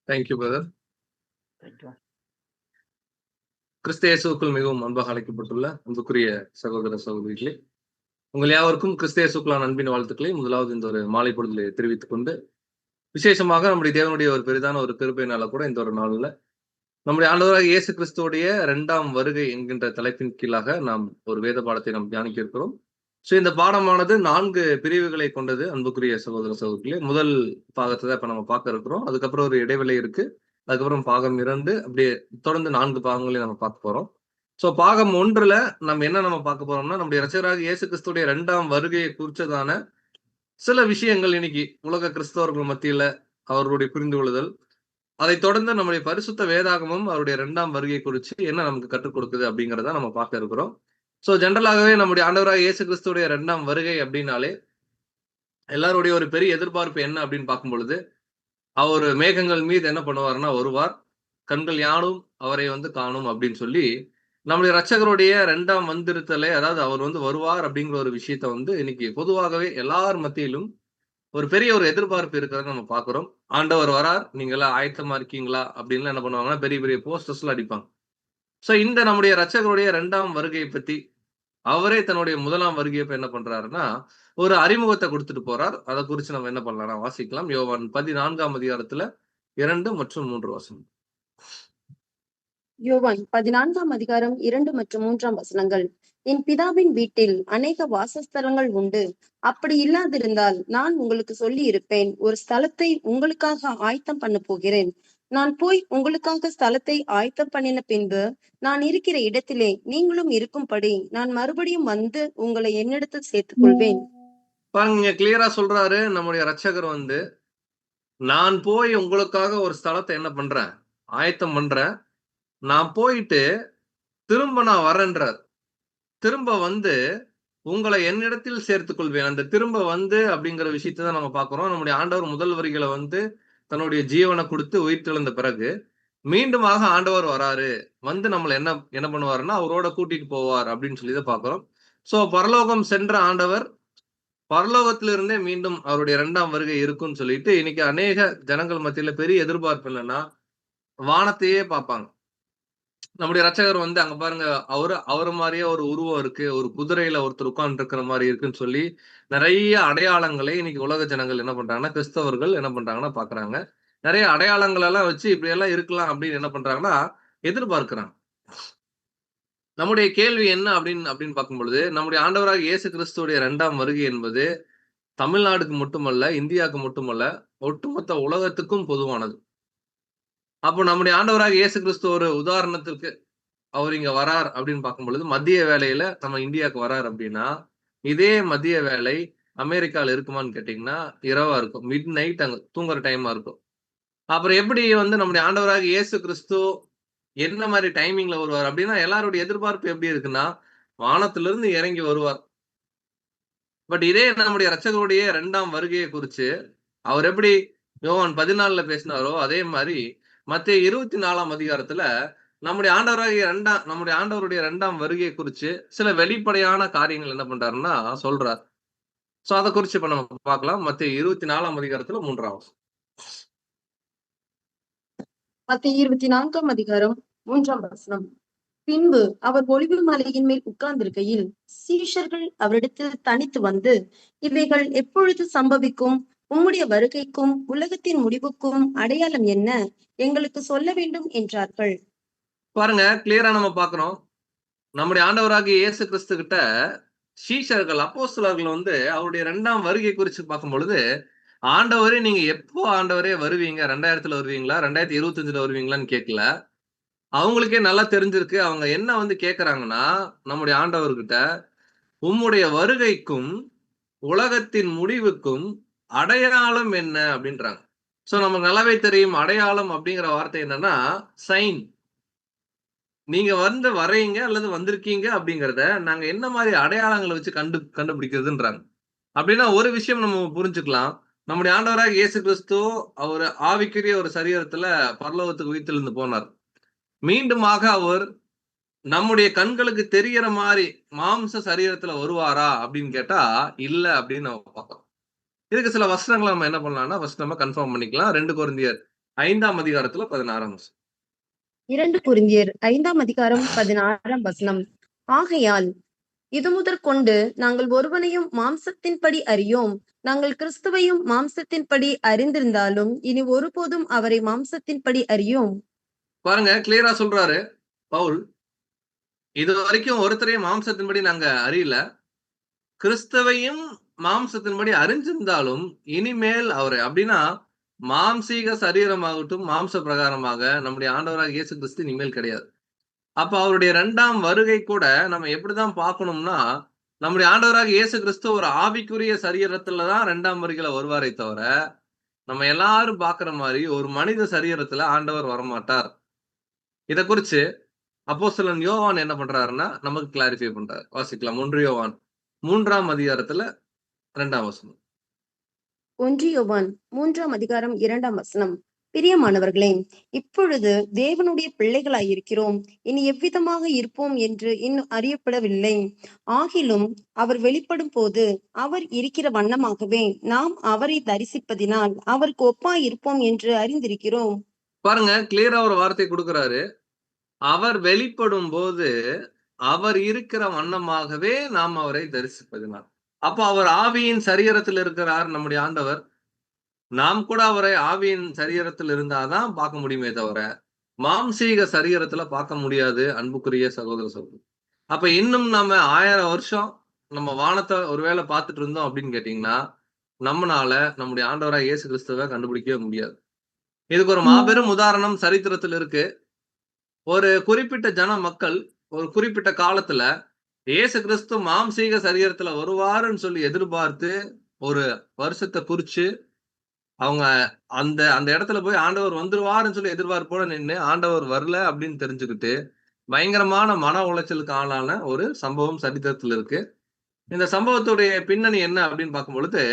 Thank you brother. Thank you. கிறிஸ்து இயேசுவுக்குள் மிகவும் அன்பாக அழைக்கப்பட்டுள்ள அன்புக்குரிய சகோதர சகோதரிகளே, உங்கள் யாவருக்கும் கிறிஸ்து இயேசுக்குள்ளான அன்பின் வாழ்த்துக்களை முதலாவது இந்த ஒரு மாலை பொழுதிலே தெரிவித்துக் கொண்டு, விசேஷமாக நம்முடைய தேவனுடைய ஒரு பெரிதான ஒரு கிருபையினால கூட இந்த ஒரு நாள்ல நம்முடைய ஆண்டவராக இயேசு கிறிஸ்துவோடைய 2ஆம் வருகை என்கின்ற தலைப்பின் கீழாக நாம் ஒரு வேத பாடத்தை நாம் தியானிக்க இருக்கிறோம். இந்த பாடமானது 4 பிரிவுகளை கொண்டது. அன்புக்குரிய சகோதர சகோதரிகளே, முதல் பாகத்தை தான் இப்ப நம்ம பார்க்க இருக்கிறோம். அதுக்கப்புறம் ஒரு இடைவேளை இருக்கு. அதுக்கப்புறம் பாகம் 2, அப்படியே தொடர்ந்து 4 பாகங்களையும் நம்ம பார்க்க போறோம். பாகம் 1ல நம்ம பார்க்க போறோம்னா, நம்முடைய இரட்சகராகிய இயேசு கிறிஸ்துவுடைய 2ஆம் வருகையை குறிச்சதான சில விஷயங்கள் இன்னைக்கு உலக கிறிஸ்தவர்கள் மத்தியில அவர்களுடைய புரிந்து கொள்ளுதல். அதைத் தொடர்ந்து நம்முடைய பரிசுத்த வேதாகமும் அவருடைய 2ஆம் வருகை குறிச்சு என்ன நமக்கு கற்றுக் கொடுக்குது அப்படிங்கிறத நம்ம பார்க்க இருக்கிறோம். ஜெனரலாகவே நம்முடைய ஆண்டவராகிய இயேசு கிறிஸ்துவுடைய 2ஆம் வருகை அப்படின்னாலே எல்லாருடைய ஒரு பெரிய எதிர்பார்ப்பு என்ன அப்படின்னு பார்க்கும் பொழுது, அவர் மேகங்கள் மீது என்ன பண்ணுவார்னா வருவார். கண்கள் யானும் அவரை காணும் அப்படின்னு சொல்லி, நம்முடைய இரட்சகருடைய 2ஆம் வந்திருத்தலை, அதாவது அவர் வருவார் அப்படிங்கிற ஒரு விஷயத்த இன்னைக்கு பொதுவாகவே எல்லார் மத்தியிலும் ஒரு பெரிய ஒரு எதிர்பார்ப்பு இருக்கிறத நம்ம பார்க்கிறோம். ஆண்டவர் வரார், நீங்க எல்லாம் ஆயத்தமா இருக்கீங்களா அப்படின்னு என்ன பண்ணுவாங்கன்னா பெரிய பெரிய போஸ்டர்ஸ் எல்லாம் அடிப்பாங்க. இந்த நம்முடைய இரட்சகருடைய 2ஆம் வருகையை பத்தி அவரே தன்னுடைய 1ஆம் வருகையப்ப என்ன பண்றாருன்னா, ஒரு அறிமுகத்தை கொடுத்துட்டு போறார். அதை குறிச்சு நம்ம என்ன பண்ணலாம்னா வாசிக்கலாம். யோவான் 14ஆம் அதிகாரத்துல 2 மற்றும் 3 வசனம். யோவான் 14ஆம் அதிகாரம் 2 மற்றும் 3ஆம் வசனங்கள். என் பிதாவின் வீட்டில் அநேக வாசஸ்தலங்கள் உண்டு. அப்படி இல்லாதிருந்தால் நான் உங்களுக்கு சொல்லி இருப்பேன். ஒரு ஸ்தலத்தை உங்களுக்காக ஆயத்தம் பண்ண போகிறேன். நான் போய் உங்களுக்காக ஸ்தலத்தை ஆயத்தம் பண்ணின பின்பு நான் இருக்கிற இடத்திலே நீங்களும் இருக்கும்படி நான் மறுபடியும் வந்து உங்களை என்னிடத்தில் சேர்த்துக் கொள்வேன். பாருங்க, கிளியரா சொல்றாரு நம்முடைய இரட்சகர் நான் போய் உங்களுக்காக ஒரு ஸ்தலத்தை என்ன பண்றேன், ஆயத்தம் பண்றேன். நான் போயிட்டு திரும்ப நான் வரேன்றார். திரும்ப உங்களை என்னிடத்தில் சேர்த்துக் கொள்வேன். அந்த திரும்ப அப்படிங்கிற விஷயத்தை தான் நம்ம பார்க்கிறோம். நம்முடைய ஆண்டவர் முதல் வரிகளை தன்னுடைய ஜீவனை கொடுத்து உயிர்த்தெழுந்த பிறகு மீண்டுமாக ஆண்டவர் வராரு. நம்மளை என்ன என்ன பண்ணுவாருன்னா அவரோட கூட்டிட்டு போவார் அப்படின்னு சொல்லி தான் பார்க்கிறோம். பரலோகம் சென்ற ஆண்டவர் பரலோகத்திலிருந்தே மீண்டும் அவருடைய 2ஆம் வருகை இருக்குன்னு சொல்லிட்டு இன்னைக்கு அநேக ஜனங்கள் மத்தியில பெரிய எதிர்பார்ப்பு என்னன்னா, வானத்தையே பார்ப்பாங்க. நம்முடைய இரட்சகர் அங்க பாருங்க, அவரு மாதிரியே ஒரு உருவம் இருக்கு, ஒரு குதிரையில ஒருத்தர் உட்கார்ந்து இருக்கிற மாதிரி இருக்குன்னு சொல்லி நிறைய அடையாளங்களை இன்னைக்கு உலக ஜனங்கள் என்ன பண்றாங்கன்னா, கிறிஸ்தவர்கள் என்ன பண்றாங்கன்னா பாக்குறாங்க. நிறைய அடையாளங்கள் எல்லாம் வச்சு இப்படி எல்லாம் இருக்கலாம் அப்படின்னு என்ன பண்றாங்கன்னா எதிர்பார்க்கிறாங்க. நம்முடைய கேள்வி என்ன அப்படின்னு பார்க்கும் பொழுது, நம்முடைய ஆண்டவராக இயேசு கிறிஸ்துவுடைய 2ஆம் வருகை என்பது தமிழ்நாடுக்கு மட்டுமல்ல, இந்தியாவுக்கு மட்டுமல்ல, ஒட்டுமொத்த உலகத்துக்கும் பொதுவானது. அப்போ நம்முடைய ஆண்டவராக இயேசு கிறிஸ்து ஒரு உதாரணத்திற்கு அவர் இங்க வரார் அப்படின்னு பார்க்கும் பொழுது, மதிய வேலையில நம்ம இந்தியாவுக்கு வரார் அப்படின்னா, இதே மதிய வேலை அமெரிக்கால இருக்குமான்னு கேட்டீங்கன்னா, இரவா இருக்கும். மிட் நைட் அங்க தூங்குற டைமா இருக்கும். அப்புறம் எப்படி நம்முடைய ஆண்டவராக இயேசு கிறிஸ்து என்ன மாதிரி டைமிங்ல வருவார் அப்படின்னா, எல்லாருடைய எதிர்பார்ப்பு எப்படி இருக்குன்னா, வானத்திலிருந்து இறங்கி வருவார். பட் இதே நம்முடைய இரட்சகருடைய 2ஆம் வருகையை குறிச்சு அவர் எப்படி யோவான் 14ல பேசினாரோ அதே மாதிரி மத்தேயு 24ஆம் அதிகாரத்துல நம்முடைய ஆண்டவருடைய 2ஆம் வருகையை குறிச்சு சில வெளிப்படையான காரியங்கள் என்ன பண்றாருன்னா சொல்றார். அதை குறிச்சு இப்ப நம்ம பார்க்கலாம். மத்தேயு 24ஆம் அதிகாரத்துல 3ஆம். மத்தேயு 24ஆம் அதிகாரம் 3ஆம் வசனம். பின்பு அவர் ஒலிவு மலையின் மேல் உட்கார்ந்திருக்கையில் சீஷர்கள் அவரிடத்தில் தனித்து வந்து, இவைகள் எப்பொழுது சம்பவிக்கும்? உம்முடைய வருகைக்கும் உலகத்தின் முடிவுக்கும் அடையாளம் என்ன? எங்களுக்கு சொல்ல வேண்டும் என்றார்கள். பாருங்க, கிளியரா நம்ம பார்க்கிறோம். நம்முடைய ஆண்டவராகிய இயேசு கிறிஸ்து கிட்ட சீஷர்கள் அப்போஸ்தலர்கள் அவருடைய 2ஆம் வருகை குறிச்சு பார்க்கும் பொழுது, ஆண்டவரே நீங்க எப்போ ஆண்டவரே வருவீங்க? 2000த்துல வருவீங்களா? 2025ல வருவீங்களான்னு கேட்கல. அவங்களுக்கே நல்லா தெரிஞ்சிருக்கு. அவங்க என்ன கேட்கறாங்கன்னா, நம்முடைய ஆண்டவர்கிட்ட உம்முடைய வருகைக்கும் உலகத்தின் முடிவுக்கும் அடையாளம் என்ன அப்படின்றாங்க. நமக்கு நல்லாவே தெரியும் அடையாளம் அப்படிங்கிற வார்த்தை என்னன்னா சைன். நீங்க வர்றீங்க அல்லது வந்திருக்கீங்க அப்படிங்கிறத நாங்க என்ன மாதிரி அடையாளங்களை வச்சு கண்டுபிடிக்கிறதுன்றாங்க. அப்படின்னா ஒரு விஷயம் நம்ம புரிஞ்சுக்கலாம். நம்முடைய ஆண்டவராக இயேசு கிறிஸ்து அவர் ஆவிக்குரிய ஒரு சரீரத்துல பரலோகத்துக்கு உயிர்த்தெழுந்து போனார். மீண்டுமாக அவர் நம்முடைய கண்களுக்கு தெரியற மாதிரி மாம்ச சரீரத்துல வருவாரா அப்படின்னு கேட்டா இல்ல அப்படின்னு நம்ம பார்க்கலாம். இதுக்கு சில வசனங்களை நம்ம என்ன பண்ணலாம்னா ஃபர்ஸ்ட் நம்ம கன்ஃபார்ம் பண்ணிக்கலாம். 2 கொரிந்தியர் 5ஆம் அதிகாரத்துல 16ஆம் வசனம். 2 கொரிந்தியர் 5ஆம் அதிகாரம் 16ஆம் வசனம். ஆகையால் இது முதற்கொண்டு நாங்கள் ஒருவனையும் மாம்சத்தின்படி அறியோம். நாங்கள் கிறிஸ்துவையும் மாம்சத்தின்படி அறிந்திருந்தாலும் இனி ஒருபோதும் அவரை மாம்சத்தின்படி அறியோம். பாருங்க, கிளியரா சொல்றாரு பவுல். இது வரைக்கும் ஒருத்தரையும் மாம்சத்தின்படி நாங்க அறியல. கிறிஸ்துவையும் மாம்சத்தின்படி அறிஞ்சிருந்தாலும் இனிமேல் அவரை, அப்படின்னா மாம்சீக சரீரமாகட்டும் மாம்ச பிரகாரமாக நம்முடைய ஆண்டவராக இயேசு கிறிஸ்து இனிமேல் கிடையாது. அப்ப அவருடைய 2ஆம் வருகை கூட நம்ம எப்படிதான் பார்க்கணும்னா, நம்முடைய ஆண்டவராக இயேசு கிறிஸ்து ஒரு ஆவிக்குரிய சரீரத்துலதான் 2ஆம் வருகையில வருவாரே தவிர, நம்ம எல்லாரும் பார்க்கிற மாதிரி ஒரு மனித சரீரத்துல ஆண்டவர் வரமாட்டார். இத குறிச்சு அப்போஸ்தலன் யோவான் என்ன பண்றாருன்னா நமக்கு கிளாரிஃபை பண்றாரு. வாசிக்கலாம். 1 யோவான் 3ஆம் அதிகாரத்துல 2ஆம் வசனம். 1 யோவான் 3ஆம் அதிகாரம் 2ஆம் வசனம். பிரியமானவர்களே, இப்பொழுது தேவனுடைய பிள்ளைகளாயிருக்கிறோம். இனி எவ்விதமாக இருப்போம் என்று இன்னும் அறியப்படவில்லை. ஆகிலும் அவர் வெளிப்படும் போது அவர் இருக்கிற வண்ணமாகவே நாம் அவரை தரிசிப்பதினால் அவருக்கு ஒப்பாய் இருப்போம் என்று அறிந்திருக்கிறோம். பாருங்க, கிளியரா ஒரு வார்த்தை கொடுக்கிறாரு. அவர் வெளிப்படும் போது அவர் இருக்கிற வண்ணமாகவே நாம் அவரை தரிசிப்பதினால். அப்ப அவர் ஆவியின் சரீரத்தில் இருக்கிறார் நம்முடைய ஆண்டவர். நாம் கூட அவரை ஆவியின் சரீரத்தில் இருந்தாதான் பார்க்க முடியுமே தவிர மாம்சீக சரீரத்துல பார்க்க முடியாது. அன்புக்குரிய சகோதர சகோதரி, அப்ப இன்னும் நம்ம 1000 வருஷம் நம்ம வானத்தை ஒருவேளை பார்த்துட்டு இருந்தோம் அப்படின்னு கேட்டீங்கன்னா, நம்மனால நம்முடைய ஆண்டவராக இயேசு கிறிஸ்துவை கண்டுபிடிக்கவே முடியாது. இதுக்கு ஒரு மாபெரும் உதாரணம் சரித்திரத்தில் இருக்கு. ஒரு குறிப்பிட்ட ஜன மக்கள் ஒரு குறிப்பிட்ட காலத்துல இயேசு கிறிஸ்து மாம்சீக சரீரத்துல வருவாருன்னு சொல்லி எதிர்பார்த்து ஒரு வருஷத்தை குறிச்சு அவங்க அந்த அந்த இடத்துல போய் ஆண்டவர் வந்துருவாருன்னு சொல்லி எதிர்பார்ப்போட நின்று ஆண்டவர் வரல அப்படின்னு தெரிஞ்சுக்கிட்டு பயங்கரமான மன உளைச்சலுக்கு ஆளான ஒரு சம்பவம் சரித்திரத்தில் இருக்கு. இந்த சம்பவத்துடைய பின்னணி என்ன அப்படின்னு பார்க்கும் பொழுது,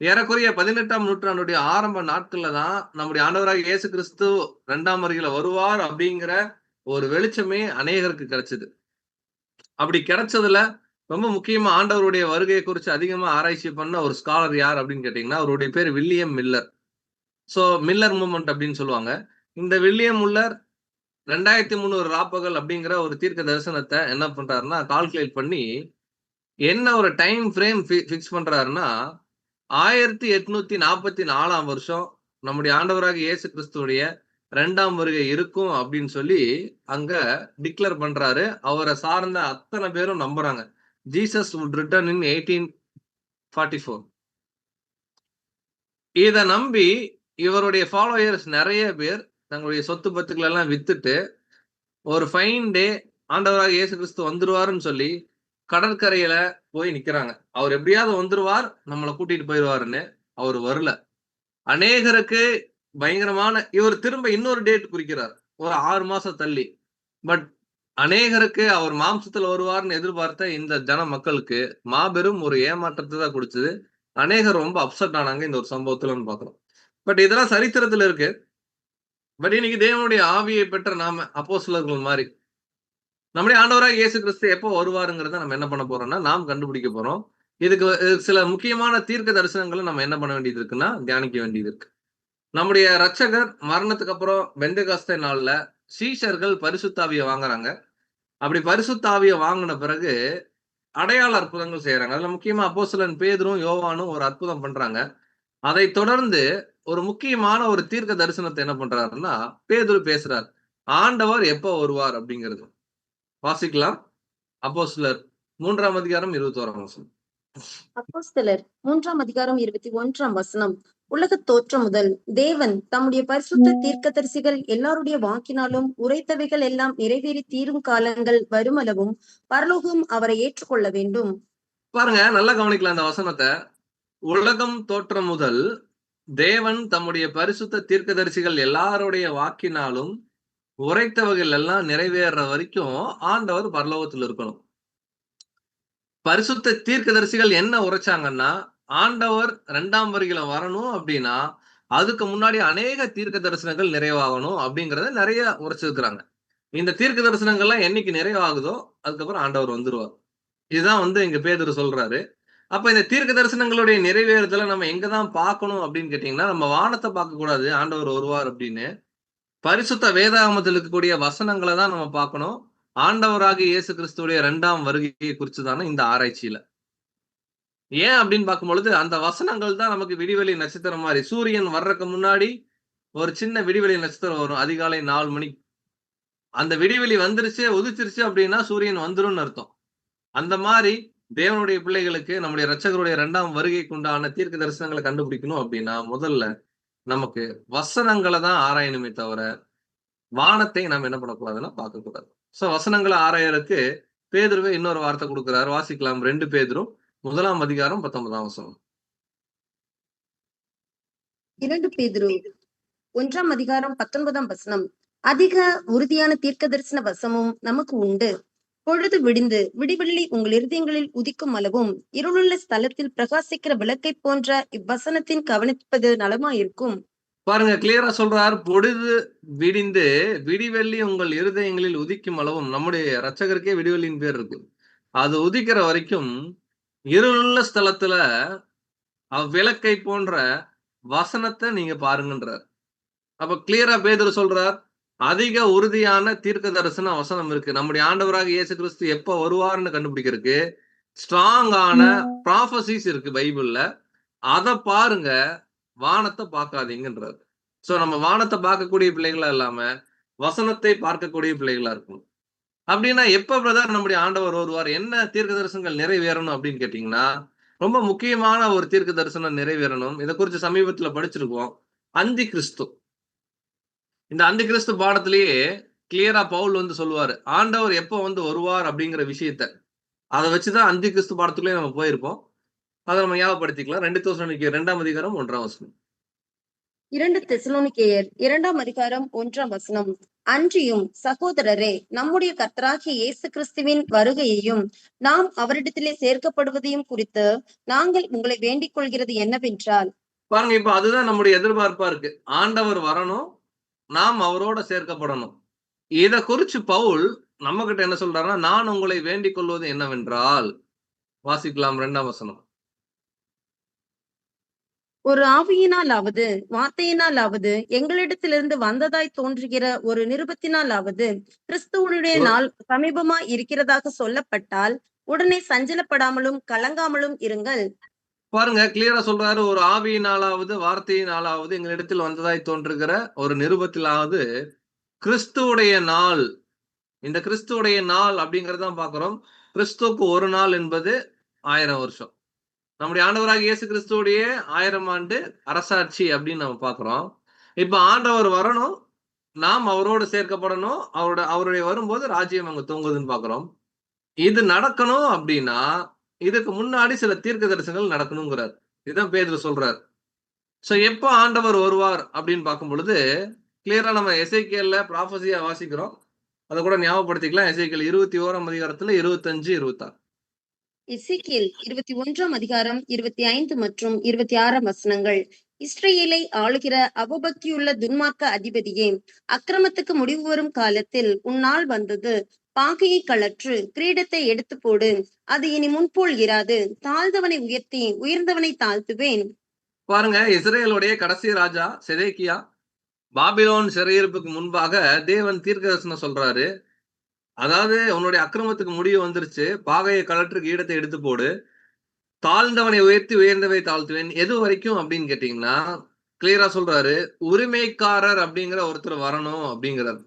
ஏறக்குறைய 18ஆம் நூற்றாண்டுடைய ஆரம்ப நாட்கள்ல தான் நம்முடைய ஆண்டவராக இயேசு கிறிஸ்து 2ஆம் வருகையில வருவார் அப்படிங்கிற ஒரு வெளிச்சமே அநேகருக்கு கிடைச்சது. அப்படி கிடைச்சதுல ரொம்ப முக்கியமா ஆண்டவருடைய வருகையை குறித்து அதிகமா ஆராய்ச்சி பண்ண ஒரு ஸ்காலர் யார் அப்படின்னு கேட்டீங்கன்னா, அவருடைய பேர் William Miller. So Miller movement அப்படின்னு சொல்லுவாங்க. இந்த வில்லியம் முல்லர் 2300 ராப்பகல் அப்படிங்கிற ஒரு தீர்க்க தரிசனத்தை என்ன பண்றாருன்னா கால்குலேட் பண்ணி என்ன ஒரு டைம் ஃப்ரேம் ஃபிக்ஸ் பண்றாருன்னா, 1844ஆம் வருஷம் நம்முடைய ஆண்டவராக இயேசு கிறிஸ்துவுடைய 2ஆம் வருகை இருக்கும் அப்படின்னு சொல்லி அங்க டிக்ளேர் பண்றாரு. அவரை சார்ந்த அத்தனை பேரும் நம்புறாங்க. ஜீசஸ் வுட் ரிட்டர்ன் இன் 1844. இத நம்பி இவருடைய ஃபாலோயர்ஸ் நிறைய பேர் தங்களுடைய சொத்து பத்துக்கள் எல்லாம் வித்துட்டு ஒரு ஃபைன் டே ஆண்டவராக இயேசு கிறிஸ்து வந்துருவாருன்னு சொல்லி கடற்கரையில போய் நிக்கிறாங்க. அவர் எப்படியாவது வந்துருவார், நம்மளை கூட்டிட்டு போயிடுவாருன்னு. அவர் வரல. அநேகருக்கு பயங்கரமான இவர் திரும்ப இன்னொரு டேட் குறிக்கிறார், ஒரு 6 மாசம் தள்ளி. பட் அநேகருக்கு அவர் மாம்சத்துல வருவார்னு எதிர்பார்த்த இந்த ஜன மக்களுக்கு மாபெரும் ஒரு ஏமாற்றத்தை தான் கொடுத்தது. அநேகர் ரொம்ப அப்செட் ஆனாங்க இந்த ஒரு சம்பவத்துலன்னு பாக்குறோம். பட் இதெல்லாம் சரித்திரத்துல இருக்கு. பட் இன்னைக்கு தேவனுடைய ஆவியை பெற்ற நாம அப்போஸ்தலர்கள் மாதிரி நம்முடைய ஆண்டவராக இயேசு கிறிஸ்து எப்போ வருவாருங்கிறத நம்ம என்ன பண்ண போறோம்னா நாம் கண்டுபிடிக்க போறோம். இதுக்கு சில முக்கியமான தீர்க்க தரிசனங்களை நம்ம என்ன பண்ண வேண்டியது இருக்குன்னா தியானிக்க வேண்டியது இருக்கு. நம்முடைய ரட்சகர் மரணத்துக்கு அப்புறம் பெந்தெகோஸ்தே நாள்ல சீஷர்கள் பரிசுத்தாவியை வாங்குறாங்க. அப்படி பரிசுத்தாவியை வாங்கின பிறகு அடையாள அற்புதங்கள் செய்யறாங்க. அதுல முக்கியமா அப்போஸ்தலன் பேதுரும் யோவானும் ஒரு அற்புதம் பண்றாங்க. அதை தொடர்ந்து ஒரு முக்கியமான ஒரு தீர்க்க தரிசனத்தை என்ன பண்றாருன்னா பேதுரு பேசுறார். ஆண்டவர் எப்போ வருவார் அப்படிங்கிறது வாசிக்கலாம். அப்போஸ்தலர் 3ஆம் அதிகாரம் 21ஆம் வசனம். அப்போஸ்தலர் 3ஆம் அதிகாரம் 21ஆம் வசனம். உலகத் தோற்றம் முதல் தேவன் தம்முடைய பரிசுத்த தீர்க்கதரிசிகள் எல்லாருடைய வாக்கினாலும் உரைத்தவைகள் எல்லாம் நிறைவேறி தீரும் காலங்கள் வருமளவும் பரலோகம் அவரை ஏற்றுக்கொள்ள வேண்டும். பாருங்க, நல்லா கவனிக்கலாம் இந்த வசனத்தை. உலகம் தோற்றம் முதல் தேவன் தம்முடைய பரிசுத்த தீர்க்கதரிசிகள் எல்லாருடைய வாக்கினாலும் உரைத்தவர்கள் எல்லாம் நிறைவேற வரைக்கும் ஆண்டவர் பரலோகத்தில் இருக்கணும். பரிசுத்த தீர்க்கதரிசிகள் என்ன உரைச்சாங்கன்னா, ஆண்டவர் 2ஆம் வருகையில வரணும் அப்படின்னா அதுக்கு முன்னாடி அநேக தீர்க்க தரிசனங்கள் நிறைவாகணும் அப்படிங்கறத நிறைய உரைச்சிருக்கிறாங்க. இந்த தீர்க்க தரிசனங்கள்லாம் என்னைக்கு நிறைவாகுதோ அதுக்கப்புறம் ஆண்டவர் வந்துருவார். இதுதான் இங்க பேதுரு சொல்றாரு. அப்ப இந்த தீர்க்க தரிசனங்களுடைய நிறைவேறுதலை நம்ம எங்கதான் பார்க்கணும் அப்படின்னு கேட்டீங்கன்னா, நம்ம வானத்தை பார்க்க கூடாது ஆண்டவர் வருவார் அப்படின்னு. பரிசுத்த வேதாகமத்தில் இருக்கக்கூடிய வசனங்களை தான் நம்ம பார்க்கணும். ஆண்டவராகிய இயேசு கிறிஸ்துடைய 2ஆம் வருகையை குறிச்சுதான இந்த ஆராய்ச்சியில. ஏன் அப்படின்னு பார்க்கும்பொழுது, அந்த வசனங்கள் தான் நமக்கு விடிவெளி நட்சத்திரம் மாரி. சூரியன் வர்றதுக்கு முன்னாடி ஒரு சின்ன விடிவெளி நட்சத்திரம் வரும். அதிகாலை 4 மணிக்கு. அந்த விடிவெளி வந்துருச்சு, உதிச்சிருச்சு அப்படின்னா சூரியன் வந்துரும்னு அர்த்தம். அந்த மாரி தேவனுடைய பிள்ளைகளுக்கு நம்முடைய இரட்சகருடைய 2ஆம் வருகைக்கு உண்டான தீர்க்க தரிசனங்களை கண்டுபிடிக்கணும் அப்படின்னா, முதல்ல நமக்கு வசனங்கள தான் ஆராயணுமே தவிர, வானத்தை நாம் என்ன பண்ணக்கூடாதுன்னா பார்க்கக்கூடாது. சோ வசனங்கள ஆராயறதுக்கு பேதுருவே இன்னொரு வார்த்தை குடுக்குறாரு. வாசிக்கலாம் 2 பேதுரு 1ஆம் அதிகாரம் 19ஆம் வசனம். 2 பேதுரு 1ஆம் அதிகாரம் 19ஆம் வசனம். அதிக உறுதியான தீர்க்க தரிசன வசமும் நமக்கு உண்டு. பொழுது விடிந்து விடிவெள்ளி உங்கள் இருதயங்களில் உதிக்கும் அளவும் இருளுள்ள ஸ்தலத்தில் பிரகாசிக்கிற விளக்கைப் போன்ற இவ்வசனத்தின் கவனிப்பது நலமாயிருக்கும். பாருங்க கிளியரா சொல்றார். பொழுது விடிந்து விடிவெள்ளி உங்கள் இருதயங்களில் உதிக்கும் அளவும், நம்முடைய இரட்சகருக்கே விடிவெள்ளியின் பேர் இருக்கு. அது உதிக்கிற வரைக்கும் இருளுள்ள ஸ்தலத்துல அவ்விளக்கை போன்ற வசனத்தை நீங்க பாருங்கன்றார். அப்ப கிளியரா பேதுரு சொல்றார், அதிக உறுதியான தீர்க்க தரிசன வசனம் இருக்கு. நம்முடைய ஆண்டவராக இயேசு கிறிஸ்து எப்ப வருவார்னு கண்டுபிடிக்கிறதுக்கு ஸ்ட்ராங்கான ப்ராபசிஸ் இருக்கு பைபிள்ல. அத பாருங்க, வானத்தை பார்க்காதீங்கன்றார். சோ நம்ம வானத்தை பார்க்கக்கூடிய பிள்ளைகளா இல்லாம வசனத்தை பார்க்கக்கூடிய பிள்ளைகளா இருக்கணும். அப்படின்னா எப்ப பிரதர் நம்முடைய ஆண்டவர் வருவார்? என்ன தீர்க்க தரிசனங்கள் நிறைவேறணும் அப்படின்னு கேட்டீங்கன்னா, ரொம்ப முக்கியமான ஒரு தீர்க்க தரிசனம் நிறைவேறணும். இதை குறித்து சமீபத்துல படிச்சிருக்கோம். அந்தி கிறிஸ்து. இந்த அந்தி கிறிஸ்து பாடத்திலேயே கிளியரா பவுல் வந்து சொல்லுவாரு, ஆண்டவர் எப்ப வந்து வருவார் அப்படிங்கிற விஷயத்த. அதை வச்சுதான் அந்தி கிறிஸ்து பாடத்துக்குள்ளே நம்ம போயிருப்போம். அதை நம்ம ஞாபகப்படுத்திக்கலாம். 2 தெசலோனிக்கேயர் 2ஆம் அதிகாரம் 1ஆம் வசனம். 2 தெசலோனிக்கேயர் 2ஆம் அதிகாரம் 1ஆம் வசனம். அன்றியும் சகோதரரே, நம்முடைய கர்த்தராகிய இயேசு கிறிஸ்துவின் வருகையையும் நாம் அவரிடத்திலே சேர்க்கப்படுவதையும் குறித்து நாங்கள் உங்களை வேண்டிக் கொள்கிறது என்னவென்றால். பாருங்க, இப்ப அதுதான் நம்முடைய எதிர்பார்ப்பா இருக்கு. ஆண்டவர் வரணும், நாம் அவரோட சேர்க்கப்படணும். இத குறிச்சு பவுல் நம்ம கிட்ட என்ன சொல்றாருன்னா, நான் உங்களை வேண்டிக் கொள்வது என்னவென்றால், வாசிக்கலாம் 2ஆம் வசனம். ஒரு ஆவியினாலாவது வார்த்தையினாலாவது எங்களிடத்திலிருந்து வந்ததாய் தோன்றுகிற ஒரு நிருபத்தினாலாவது கிறிஸ்துவனுடைய நாள் சமீபமாய் இருக்கிறதாக சொல்லப்பட்டால் உடனே சஞ்சலப்படாமலும் கலங்காமலும் இருங்கள். பாருங்க கிளியரா சொல்றாரு, ஒரு ஆவியினாலாவது வார்த்தையினாலாவது எங்களிடத்தில் வந்ததாய் தோன்றுகிற ஒரு நிருபத்திலாவது கிறிஸ்துவுடைய நாள். இந்த கிறிஸ்துவுடைய நாள் அப்படிங்கறதான் பாக்குறோம். கிறிஸ்துவுக்கு ஒரு நாள் என்பது 1000 வருஷம். நம்முடைய ஆண்டவராகிய இயேசு கிறிஸ்துவுடைய 1000 ஆண்டு அரசாட்சி அப்படின்னு நம்ம பாக்குறோம். இப்ப ஆண்டவர் வரணும், நாம் அவரோடு சேர்க்கப்படணும், அவருடைய வரும்போது ராஜ்யம் அங்க தூங்குதுன்னு பாக்குறோம். இது நடக்கணும் அப்படின்னா இதுக்கு முன்னாடி சில தீர்க்க தரிசனங்கள் நடக்கணுங்கிறார். இதுதான் பேதுரு சொல்றார். சோ எப்ப ஆண்டவர் வருவார் அப்படின்னு பார்க்கும் பொழுது கிளியரா நம்ம எசேக்கியேல்ல ப்ராபசியா வாசிக்கிறோம். அதை கூட ஞாபகப்படுத்திக்கலாம். எசேக்கியேல் 21ஆம் அதிகாரத்துல 25, 26. எசேக்கியேல் 21ஆம் அதிகாரம் 25 மற்றும் 26ஆம் வசனங்கள். இஸ்ரவேலை ஆளுகிற அவபக்தியுள்ள துன்மார்க்க அதிபதியே, அக்கிரமத்துக்கு முடிவு வரும் காலத்தில் உன்னால் வந்தது. பாகையை கழற்று, கிரீடத்தை எடுத்து போடு, அது இனி முன்போல் இராது. தாழ்ந்தவனை உயர்த்தி உயர்ந்தவனை தாழ்த்துவேன். பாருங்க, இஸ்ரேலுடைய கடைசி ராஜா செதேக்கியா பாபிலோன் சிறையிருப்புக்கு முன்பாக தேவன் தீர்க்க தரிசனம் சொல்றாரு. அதாவது உன்னுடைய அக்கிரமத்துக்கு முடிவு வந்துருச்சு, பாகையை கழற்று ஈடத்தை எடுத்து போடு, தாழ்ந்தவனை உயர்த்தி உயர்ந்தவை தாழ்த்துவேன். எது வரைக்கும் அப்படின்னு கேட்டீங்கன்னா கிளியரா சொல்றாரு, உரிமைக்காரர் அப்படிங்கிற ஒருத்தர் வரணும் அப்படிங்கிறார்.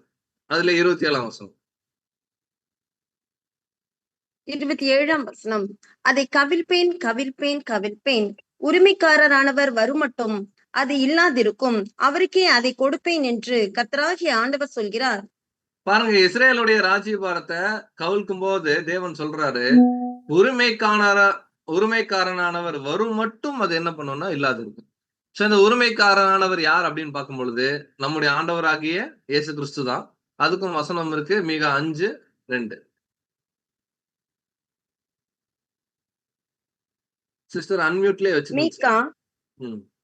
அதுல 27ஆம் வசனம். 27ஆம் வசனம். அதை கவிழ்ப்பேன் கவிழ்ப்பேன் கவிழ்ப்பேன், உரிமைக்காரரானவர் வருமட்டும் அது இல்லாதிருக்கும், அவருக்கே அதை கொடுப்பேன் என்று கர்த்தராகிய ஆண்டவர் சொல்கிறார். பாருங்க, இஸ்ரேலுடைய ராஜ்யபாரத்தை கவிழ்க்கும் போது தேவன் சொல்றாரு, உரிமைக்காரனானவர் வரும் மட்டும் அது என்ன பண்ணும்னா இல்லாது இருக்கும். சோ இந்த உரிமைக்காரனானவர் யார் அப்படின்னு பார்க்கும் பொழுது நம்முடைய ஆண்டவராகிய இயேசு கிறிஸ்து தான். அதுக்கும் வசனம் இருக்கு. மீகா 5:2. சிஸ்டர் அன்மியூட்லயே வச்சுக்கோங்க. மீகா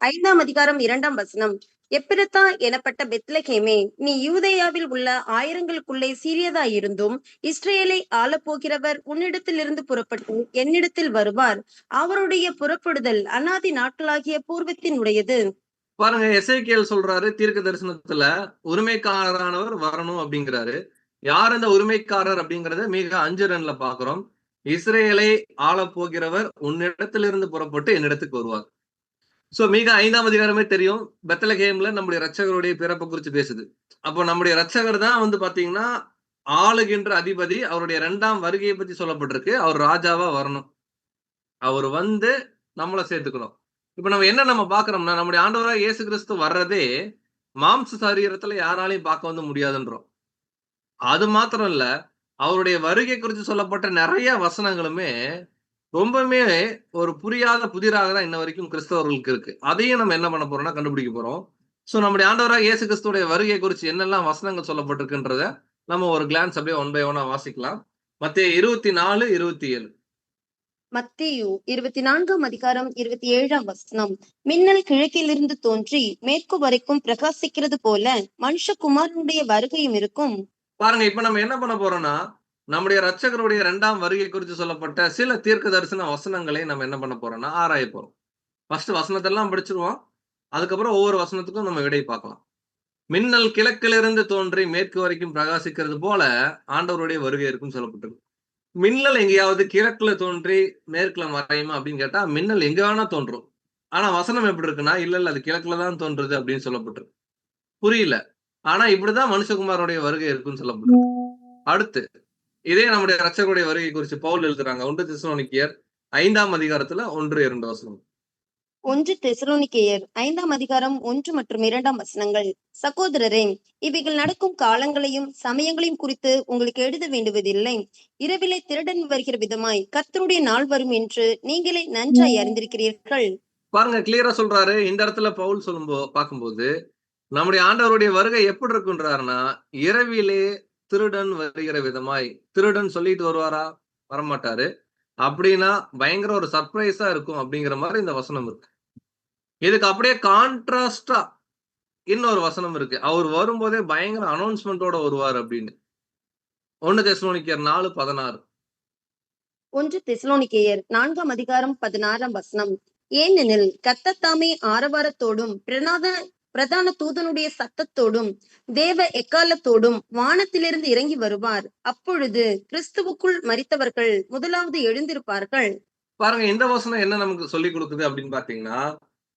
5ஆம் அதிகாரம் 2ஆம் வசனம். எப்பிரத்தா எனப்பட்ட பெத்லகேமே, நீ யூதேயாவில் உள்ள ஆயிரங்களுக்குள்ளே சிறியதாயிருந்தும் இஸ்ரவேலை ஆளப்போகிறவர் உன்னிடத்திலிருந்து புறப்பட்டு என்னிடத்தில் வருவார். அவருடைய புறப்படுதல் அநாதி நாட்களாகிய பூர்வத்தினுடையது. பாருங்க, எசேக்கியேல் சொல்றாரு தீர்க்க தரிசனத்துல உரிமைக்காரரானவர் வரணும் அப்படிங்கிறாரு. யார் அந்த உரிமைக்காரர் அப்படிங்கறத மிக 5:2 பாக்குறோம். இஸ்ரேலை ஆளப் போகிறவர் உன்னிடத்திலிருந்து புறப்பட்டு என்னிடத்துக்கு வருவார். சோ மிக 5ஆம் அதிகாரமே தெரியும். பெத்லகேம்ல நம்முடைய இரட்சகருடைய பிறப்பை குறிச்சு பேசுது. அப்போ நம்முடைய இரட்சகர் தான் வந்து பாத்தீங்கன்னா ஆளுகின்ற அதிபதி. அவருடைய 2ஆம் வருகையை பத்தி சொல்லப்பட்டிருக்கு. அவர் ராஜாவா வரணும். அவர் வந்து நம்மள சேர்த்துக்கணும். இப்ப நம்ம பாக்குறோம்னா, நம்முடைய ஆண்டவராக இயேசு கிறிஸ்து வர்றதே மாம்ச சரீரத்துல யாராலையும் பார்க்க வந்து முடியாதுன்றோம். அது மாத்திரம் இல்ல, அவருடைய வருகை குறித்து சொல்லப்பட்ட நிறைய வசனங்களுமே ரொம்பவுமே ஒரு புரியாத புதிராக தான் இன்ன வரைக்கும் கிறிஸ்தவர்களுக்கு இருக்கு. அதையும் நம்ம என்ன பண்ண போறோம்னா கண்டுபிடிக்க போறோம். சோ நம்முடைய ஆண்டவராக இயேசு கிறிஸ்துவுடைய வருகை குறித்து என்னெல்லாம் வசனங்கள் சொல்லப்பட்டிருக்குன்றத நம்ம ஒரு கிளான்ஸ் அப்படியே ஒன் பை ஒன்னா வாசிக்கலாம். மத்தேயு 24:27. மத்தேயு 24ஆம் அதிகாரம் 27ஆம் வசனம். மின்னல் கிழக்கிலிருந்து தோன்றி மேற்கு வரைக்கும் பிரகாசிக்கிறது போல மனுஷகுமாரனுடைய வருகையும் இருக்கும். பாருங்க, இப்ப நம்ம என்ன பண்ண போறோம்னா, நம்முடைய இரட்சகருடைய 2ஆம் வருகை குறித்து சொல்லப்பட்ட சில தீர்க்க தரிசன வசனங்களை நம்ம என்ன பண்ண போறோம்னா, ஆராய போறோம். ஃபர்ஸ்ட் வசனத்தெல்லாம் படிச்சிருவோம். அதுக்கப்புறம் ஒவ்வொரு வசனத்துக்கும் நம்ம விடை பார்க்கலாம். மின்னல் கிழக்கிலிருந்து தோன்றி மேற்கு வரைக்கும் பிரகாசிக்கிறது போல ஆண்டவருடைய வருகை இருக்குன்னு சொல்லப்பட்டிருக்கு. மின்னல் எங்கேயாவது கிழக்குல தோன்றி மேற்குல மறையுமா அப்படின்னு கேட்டா, மின்னல் எங்க வேணா தோன்றும். ஆனா வசனம் எப்படி இருக்குன்னா, இல்ல அது கிழக்குல தான் தோன்றுது அப்படின்னு சொல்லப்பட்டிருக்கு. புரியல. ஆனா இப்படிதான் மனுஷகுமாரனுடைய வருகை இருக்குன்னு சொல்லப்பட்டிருக்கு. அடுத்து இதே நம்முடைய இரட்சகருடைய வருகை குறித்து பவுல் எழுதுறாங்க. 1 தெசலோனிக்கேயர் 5ஆம் அதிகாரத்துல 1-2 வசனம். 1 தெசலோனிக்கேயர் 5ஆம் அதிகாரம் 1 மற்றும் 2ஆம் வசனங்கள். சகோதரரே, இவைகள் நடக்கும் காலங்களையும் சமயங்களையும் குறித்து உங்களுக்கு எழுத வேண்டுவதில்லை. இரவிலே திருடன் வருகிற விதமாய் கர்த்தருடைய நாள் வரும் என்று நீங்களே நன்றாய் அறிந்திருக்கிறீர்கள். பாருங்க, கிளியரா சொல்றாரு. இந்த இடத்துல பவுல் பார்க்கும்போது நம்முடைய ஆண்டவருடைய வருகை எப்படி இருக்குன்றாருன்னா, இரவிலே திருடன் வருகிற விதமாய். திருடன் சொல்லிட்டு வருவாரா? வரமாட்டாரு. அப்படின்னா பயங்கர ஒரு சர்ப்ரைஸா இருக்கும் அப்படிங்கிற மாதிரி இந்த வசனம் இருக்கு. இதுக்கு அப்படியே கான்ட்ராஸ்டா இன்னொரு வசனம் இருக்கு. அவர் வரும்போதே பயங்கர அனௌன்ஸ்மென்ட்டோட வருவார் அப்படின்னு. 1 தெசலோனிக்கேயர் 4:16. 1 தெசலோனிக்கேயர் 4ஆம் அதிகாரம் 16ஆம் வசனம். ஏனெனில் கர்த்தர் தாமே ஆரவாரத்தோடும் பிரதான தூதனுடைய சத்தத்தோடும் தேவ எக்காலத்தோடும் வானத்திலிருந்து இறங்கி வருவார். அப்பொழுது கிறிஸ்துவுக்குள் மரித்தவர்கள் முதலாவது எழுந்திருப்பார்கள். பாருங்க, இந்த வசனம் என்ன நமக்கு சொல்லிக் கொடுக்குது அப்படின்னு பாத்தீங்கன்னா,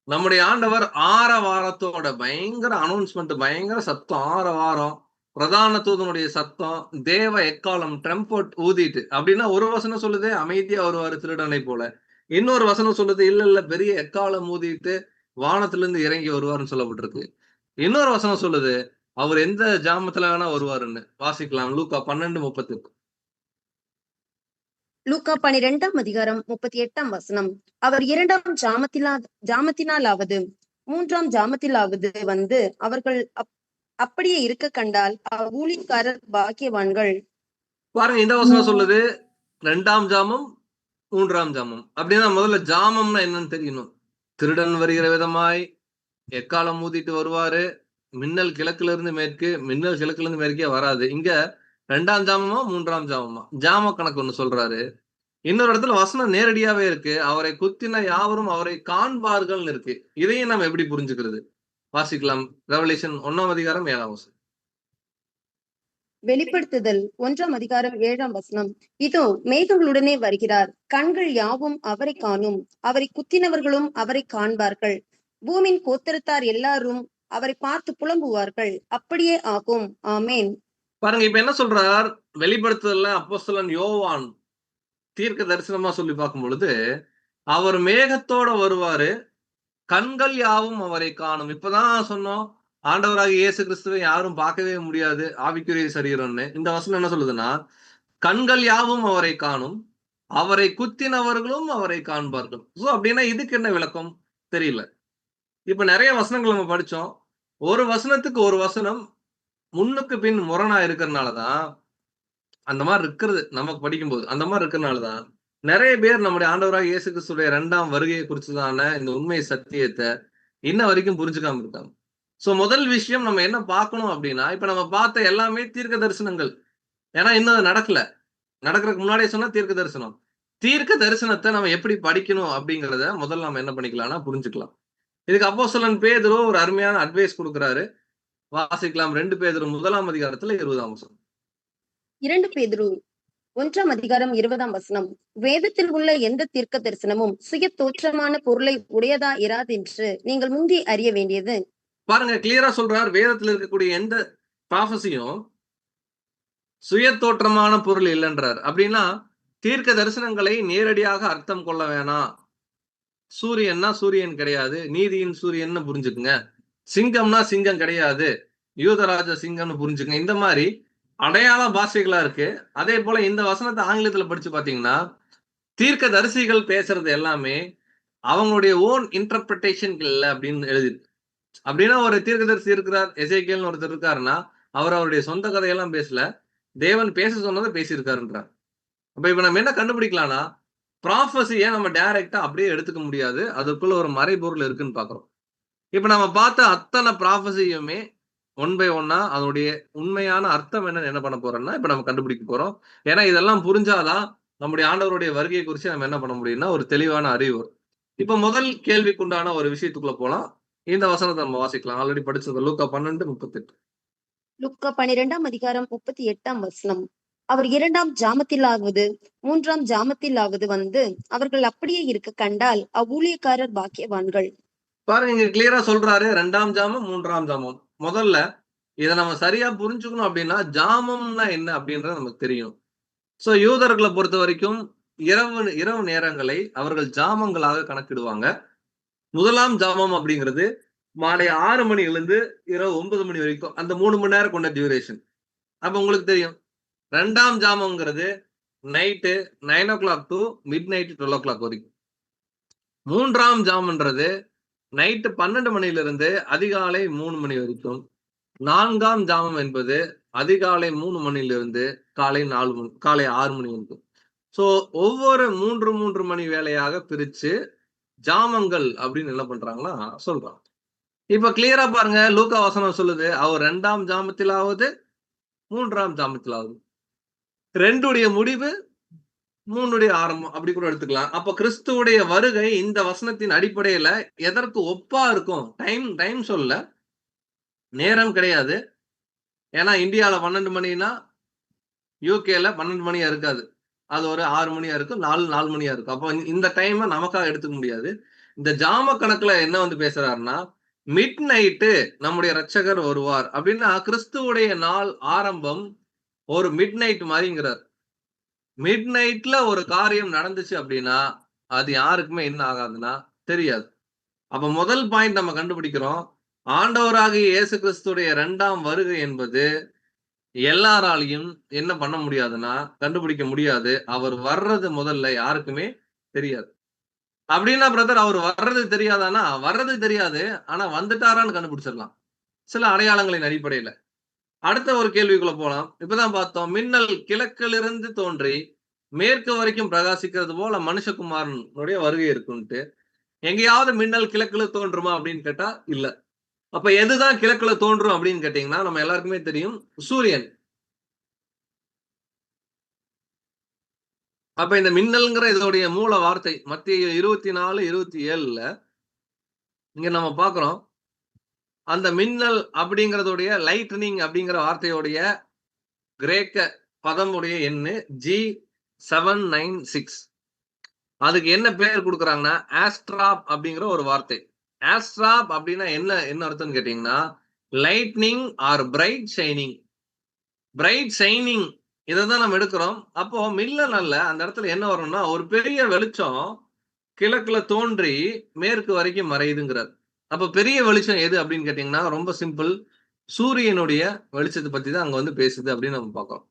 நம்முடைய ஆண்டவர் ஆரவாரத்தோட பயங்கர அனௌன்ஸ்மென்ட், பயங்கர சத்தம், ஆரவாரம், பிரதான தூதனுடைய சத்தம், தேவ எக்காலம், ட்ரம்பட் ஊதிட்டு அப்படின்னா ஒரு வசனம் சொல்லுது அமைதியா வருவாரு திருடனை போல. இன்னொரு வசனம் சொல்லுது இல்ல பெரிய எக்காலம் ஊதிட்டு வானத்துல இருந்து இறங்கி வருவாருன்னு சொல்லப்பட்டிருக்கு. இன்னொரு வசனம் சொல்லுது அவர் எந்த ஜாமத்துல வேணா வருவாருன்னு. வாசிக்கலாம் லூக்கா 12:38. லூக்கா 12ஆம் அதிகாரம் 38ஆம் வசனம். அவர் 2ஆம் ஜாமத்தினாலாவது 3ஆம் ஜாமத்திலாவது வந்து அவர்கள் அப்படியே இருக்க கண்டால் அவ்வூழியக்காரர் பாக்கியவான்கள். பாருங்க, இந்த வசனம் சொல்லுது 2ஆம் ஜாமம், 3ஆம் ஜாமம். அப்படின்னா முதல்ல ஜாமம்னா என்னன்னு தெரியணும். திருடன் வருகிற விதமாய் எக்காலம் ஊதிட்டு வருவாரு. மின்னல் கிழக்குல இருந்து மேற்கு, மின்னல் கிழக்குல இருந்து மேற்கே வராது. இங்க 2ஆம் ஜாமமா 3ஆம் ஜாமமா ஜாம கணக்கு ஒண்ணு சொல்றாரு. இன்னொரு இடத்துல வசனம் நேரடியாவே இருக்கு. அவரை குத்தின யாவரும் அவரை காண்பார்கள்னு இருக்கு. இதையும் நம்ம எப்படி புரிஞ்சுக்கிறது? வாசிக்கலாம். ரெவலேஷன் 1ஆம் அதிகாரம் 7ஆம் வசனம். வெளிப்படுத்துதல் 1ஆம் அதிகாரம் 7ஆம் வசனம். இதோ மேகங்களுடனே வருகிறார். கண்கள் யாவும் அவரை காணும். அவரை குத்தினவர்களும் அவரை காண்பார்கள். பூமியின் கோத்திரத்தார் எல்லாரும் அவரை பார்த்து புலம்புவார்கள். அப்படியே ஆகும். ஆமேன். பாருங்க, இப்ப என்ன சொல்றார்? வெளிப்படுத்துதல்ல அப்போஸ்தலன் யோவான் தீர்க்க தரிசனமா சொல்லி பார்க்கும் பொழுது, அவர் மேகத்தோட வருவாரு. கண்கள் யாவும் அவரை காணும். இப்பதான் சொன்னோம், ஆண்டவராகிய இயேசு கிறிஸ்துவை யாரும் பார்க்கவே முடியாது ஆவிக்குரிய சரீரம்னு. இந்த வசனம் என்ன சொல்லுதுன்னா, கண்கள் யாவும் அவரை காணும், அவரை குத்தினவர்களும் அவரை காண்பார்கள். சோ அப்படின்னா இதுக்கு என்ன விளக்கம் தெரியல. இப்ப நிறைய வசனங்கள் நம்ம படிச்சோம். ஒரு வசனத்துக்கு ஒரு வசனம் முன்னுக்கு பின் முரணா இருக்கிறதுனாலதான் அந்த மாதிரி இருக்கிறது. நமக்கு படிக்கும்போது அந்த மாதிரி இருக்கிறதுனாலதான் நிறைய பேர் நம்முடைய ஆண்டவராக இயேசு கிறிஸ்துடைய 2ஆம் வருகையை குறிச்சுதான இந்த உண்மை சத்தியத்தை இன்ன வரைக்கும் புரிஞ்சுக்காம இருக்காங்க. சோ முதல் விஷயம் நம்ம என்ன பார்க்கணும் அப்படின்னா, இப்ப நம்ம பார்த்த எல்லாமே தீர்க்க தரிசனங்கள். ஏன்னா இன்னும் அது நடக்கல. நடக்கிறதுக்கு முன்னாடியே சொன்னா தீர்க்க தரிசனம். தீர்க்க தரிசனத்த நம்ம எப்படி படிக்கணும் அப்படிங்கிறத முதல்ல நம்ம என்ன பண்ணிக்கலாம்னா புரிஞ்சுக்கலாம். இதுக்கு அப்போஸ்தலன் பேதுரு ஒரு அருமையான அட்வைஸ் குடுக்குறாரு. வாசிக்கலாம் 2 பேதுரு 1ஆம் அதிகாரத்துல 20ஆம் வசனம். 2 பேதுரு 1ஆம் அதிகாரம் 20ஆம் வசனம். வேதத்தில் உள்ள எந்த தீர்க்க தரிசனமும் சுய தோற்றமான பொருளை உடையதா இராதென்று நீங்கள் முந்தி அறிய வேண்டியது. பாருங்க கிளியரா சொல்றார். வேதத்துல இருக்கக்கூடிய எந்த ப்ராஃபஸியும் சுய தோற்றமான பொருள் இல்லைன்றார். அப்படின்னா தீர்க்க தரிசனங்களை நேரடியாக அர்த்தம் கொள்ள வேணாம். சூரியன்னா சூரியன் கிடையாது. நீதியின் சூரியன்னு புரிஞ்சுக்குங்க. சிங்கம்னா சிங்கம் கிடையாது. யூதராஜ சிங்கம்னு புரிஞ்சுக்கங்க. இந்த மாதிரி அடையாள பாஷைகளா இருக்கு. அதே போல இந்த வசனத்தை ஆங்கிலத்துல படிச்சு பாத்தீங்கன்னா, தீர்க்க தரிசிகள் பேசுறது எல்லாமே அவங்களுடைய ஓன் இன்டர்பிரேஷன் இல்ல அப்படின்னு எழுதிருக்கு. அப்படின்னா ஒரு தீர்க்கதரிசி இருக்கிறார், எசேக்கியேல்னு ஒருத்தர் இருக்காருன்னா, அவர் அவருடைய சொந்த கதையெல்லாம் பேசல. தேவன் பேச சொன்னதை பேசியிருக்காருன்றார். அப்ப இப்ப நம்ம என்ன கண்டுபிடிக்கலாம்னா, ப்ராஃபஸிய நம்ம டைரக்ட்டா அப்படியே எடுத்துக்க முடியாது. அதுக்குள்ள ஒரு மறைபொருள் இருக்குன்னு பார்க்கிறோம். இப்ப நம்ம பார்த்த அத்தனை ப்ராஃபஸியுமே ஒன் பை ஒன்னா அதனுடைய உண்மையான அர்த்தம் என்னன்னு என்ன பண்ண போறோம்னா, இப்ப நம்ம கண்டுபிடிக்க போறோம். ஏன்னா இதெல்லாம் புரிஞ்சாதான் நம்முடைய ஆண்டவருடைய வருகை குறிச்சு நம்ம என்ன பண்ண முடியும்னா, ஒரு தெளிவான அறிவு வரும். இப்ப முதல் கேள்விக்குண்டான ஒரு விஷயத்துக்குள்ள போலாம். இந்த வசனத்தை நம்ம வாசிக்கலாம். ஆல்ரெடி படிச்சது லூக்கா 12:38. லூக்கா 12ஆம் அதிகாரம் 38ஆம் வசனம். அவர் 2ஆம் ஜாமத்திலாவது 3ஆம் ஜாமத்திலாவது வந்து அவர்கள் அப்படியே இருக்க கண்டால் அவ்வூழியக்காரர் பாக்கியவான்கள். பாருங்க இங்க கிளியரா சொல்றாரு 2ஆம் ஜாமம், 3ஆம் ஜாமம். முதல்ல இத நம்ம சரியா புரிஞ்சுக்கணும் அப்படின்னா, ஜாமம்னா என்ன அப்படின்றது நமக்கு தெரியணும். சோ யூதர்கள பொறுத்தவரைக்கும் இரவு இரவு நேரங்களை அவர்கள் ஜாமங்களாக கணக்கிடுவாங்க. முதலாம் ஜாமம் அப்படிங்கிறது மாலை 6 மணியிலிருந்து இரவு 9 மணி வரைக்கும். அந்த 3 மணி நேரம் கொண்ட டியூரேஷன். அப்ப உங்களுக்கு தெரியும். 2ஆம் ஜாமம்ங்கிறது நைட்டு 9:00 டூ மிட் நைட் 12:00 வரைக்கும். 3ஆம் ஜாமம்ன்றது நைட்டு 12 மணியிலிருந்து அதிகாலை 3 மணி வரைக்கும். 4ஆம் ஜாமம் என்பது அதிகாலை 3 மணியிலிருந்து காலை 6 மணி வரைக்கும். சோ ஒவ்வொரு 3 மணி வேளையாக பிரிச்சு ஜாமங்கள் அப்படின்னு என்ன பண்றாங்கன்னா சொல்றாங்க. இப்ப கிளியரா பாருங்க லூக்கா வசனம் சொல்லுது. அவர் 2ஆம் ஜாமத்திலாவது, 3ஆம் ஜாமத்திலாவது. 2 முடிவு, 3 ஆரம்பம் அப்படி கூட எடுத்துக்கலாம். அப்ப கிறிஸ்துவுடைய வருகை இந்த வசனத்தின் அடிப்படையில எதற்கு ஒப்பா இருக்கும்? டைம் சொல்லல. நேரம் கிடையாது. ஏன்னா இந்தியால 12 மணின்னா, யுகேல 12 மணியா இருக்காது. அது ஒரு 6 மணியா இருக்கும். 4 மணியா இருக்கும். அப்ப இந்த டைம நமக்காக எடுத்துக்க முடியாது. இந்த ஜாம கணக்குல என்ன வந்து பேசுறாருன்னா, மிட் நைட்டு நம்முடைய இரட்சகர் வருவார். அப்படின்னா கிறிஸ்துவுடைய நாள் ஆரம்பம் ஒரு மிட் நைட் மாரிங்கிறார். மிட் நைட்ல ஒரு காரியம் நடந்துச்சு அப்படின்னா, அது யாருக்குமே என்ன ஆகாதுன்னா தெரியாது. அப்ப முதல் பாயிண்ட் நம்ம கண்டுபிடிக்கிறோம். ஆண்டவராகிய இயேசு கிறிஸ்துடைய 2ஆம் வருகை என்பது எல்லாராலயும் என்ன பண்ண முடியாதுன்னா, கண்டுபிடிக்க முடியாது. அவர் வர்றது முதல்ல யாருக்குமே தெரியாது. அப்படின்னா பிரதர் அவர் வர்றது தெரியாதான்னா, வர்றது தெரியாது. ஆனா வந்துட்டாரான்னு கண்டுபிடிச்சிடலாம். சில அடையாளங்களின் அடிப்படையில. அடுத்த ஒரு கேள்விக்குள்ள போலாம். இப்பதான் பார்த்தோம். மின்னல் கிழக்கிலிருந்து தோன்றி மேற்கு வரைக்கும் பிரகாசிக்கிறது போல மனுஷகுமாரனுடைய வருகை இருக்குன்ட்டு. எங்கேயாவது மின்னல் கிழக்குல தோன்றுமா அப்படின்னு கேட்டா இல்ல. அப்ப எதுதான் கிழக்குல தோன்றும் அப்படின்னு கேட்டீங்கன்னா, நம்ம எல்லாருக்குமே தெரியும் சூரியன். அப்ப இந்த மின்னல்ங்கிற இதோடைய மூல வார்த்தை மத்தேயு 24:27ல இங்க நம்ம பார்க்கிறோம். அந்த மின்னல் அப்படிங்கிறதுடைய லைட்னிங் அப்படிங்கிற வார்த்தையுடைய கிரேக்க பதமுடைய எண்ணு G796. அதுக்கு என்ன பேர் குடுக்குறாங்கன்னா, ஆஸ்ட்ராப் அப்படிங்கிற ஒரு வார்த்தை. ஆஸ்ட்ராப் அப்படின்னா என்ன அர்த்தம்னு கேட்டீங்கன்னா, lightning or bright shining. Bright shining இததான் நம்ம எடுக்கிறோம். அப்போ மின்னல் அல்ல. அந்த இடத்துல என்ன வரும்னா, ஒரு பெரிய வெளிச்சம் கிழக்குல தோன்றி மேற்கு வரைக்கும் மறையுதுங்கிறார். அப்ப பெரிய வெளிச்சம் எது அப்படின்னு கேட்டீங்கன்னா, ரொம்ப சிம்பிள். சூரியனுடைய வெளிச்சத்த பத்தி தான் அங்க வந்து பேசுது அப்படின்னு நம்ம பார்க்கிறோம்.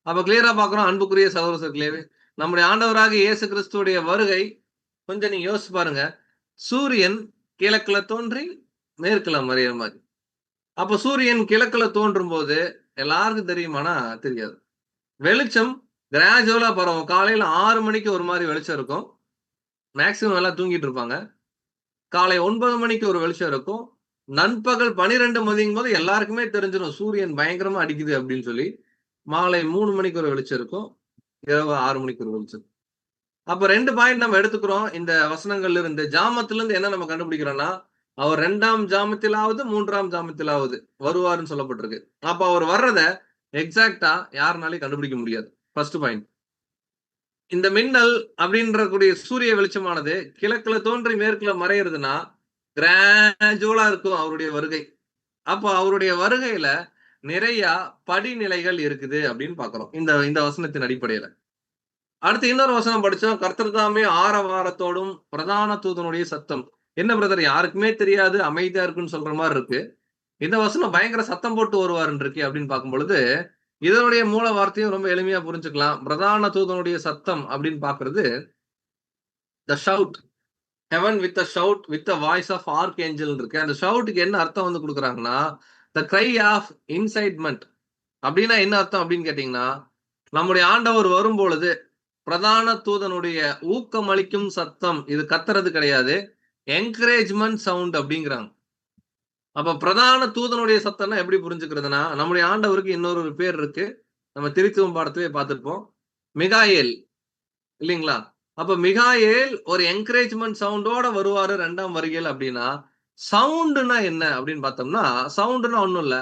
அப்ப கிளியரா பார்க்கிறோம் அன்புக்குரிய சகோதர சகோதரிகளே, நம்முடைய ஆண்டவராகிய இயேசு கிறிஸ்துவுடைய வருகை கொஞ்சம் நீங்க யோசிச்சு பாருங்க. சூரியன் கிழக்குல தோன்றி மேற்குல மறையிற மாரி. அப்ப சூரியன் கிழக்குல தோன்றும்போது எல்லாருக்கும் தெரியுமானா தெரியாது. வெளிச்சம் கிராஜுவலா பரவும். காலையில 6 மணிக்கு ஒரு மாரி வெளிச்சம் இருக்கும். மேக்ஸிமம் எல்லாம் தூங்கிட்டு இருப்பாங்க. காலை 9 மணிக்கு ஒரு வெளிச்சம் இருக்கும். நண்பகல் 12 மதிங்கும் போது எல்லாருக்குமே தெரிஞ்சிடும் சூரியன் பயங்கரமா அடிக்குது அப்படின்னு சொல்லி. மாலை 3 மணிக்கு ஒரு வெளிச்சம் இருக்கும். இரவு 6 மணிக்கு ஒரு வெளிச்சம். அப்ப 2 பாயிண்ட் நம்ம எடுத்துக்கிறோம். இந்த வசனங்கள்ல இருந்து ஜாமத்துல இருந்து என்ன நம்ம கண்டுபிடிக்கிறோம்னா, அவர் 2ஆம் ஜாமத்திலாவது 3ஆம் ஜாமத்திலாவது வருவாருன்னு சொல்லப்பட்டிருக்கு. அப்ப அவர் வர்றத எக்ஸாக்ட்டா யாருனாலயும் கண்டுபிடிக்க முடியாது. First point. இந்த மின்னல் அப்படின்ற கூடிய சூரிய வெளிச்சமானது கிழக்குல தோன்றி மேற்குல மறையிறதுன்னா கிராஜுவலா இருக்கும் அவருடைய வருகை. அப்போ அவருடைய வருகையில நிறைய படிநிலைகள் இருக்குது அப்படின்னு பாக்குறோம் இந்த இந்த வசனத்தின் அடிப்படையில. அடுத்து இன்னொரு வசனம் படிச்சோம். கர்த்தர் தாமே ஆரவாரத்தோடும் பிரதான தூதனுடைய சத்தம். என்ன பிரதர் யாருக்குமே தெரியாது அமைதியா இருக்குன்னு சொல்ற மாதிரி இருக்கு. இந்த வசனம் பயங்கர சத்தம் போட்டு வருவாருன்னு இருக்கு அப்படின்னு பார்க்கும் பொழுது இதனுடைய மூல வார்த்தையும் ரொம்ப எளிமையா புரிஞ்சுக்கலாம். பிரதான தூதனுடைய சத்தம் அப்படின்னு பாக்குறது the shout, heaven with a shout with a voice of archangel இருக்கு. அந்த ஷவுட்டுக்கு என்ன அர்த்தம் வந்து கொடுக்குறாங்கன்னா த கிரை ஆஃப் இன்சைட்மெண்ட். அப்படின்னா என்ன அர்த்தம் அப்படின்னு கேட்டீங்கன்னா, நம்முடைய ஆண்டவர் வரும் பொழுது பிரதான தூதனுடைய ஊக்கமளிக்கும் சத்தம். இது கத்துறது கிடையாது, என்கரேஜ்மெண்ட் சவுண்ட் அப்படிங்கிறாங்க. அப்ப பிரதான தூதனுடைய சத்தம்னா எப்படி புரிஞ்சுக்கிறதுனா, நம்முடைய ஆண்டவருக்கு இன்னொரு பேர் இருக்கு. நம்ம திருத்துவம் பாடத்திலே பார்த்திருப்போம். மிகாயேல் இல்லைங்களா? அப்ப மிகாயேல் ஒரு என்கரேஜ்மெண்ட் சவுண்டோட வருவாரு 2ஆம் வருகையில் அப்படின்னா, சவுண்ட்னா என்ன அப்படின்னு பார்த்தோம்னா, சவுண்ட்னா ஒண்ணும் இல்ல.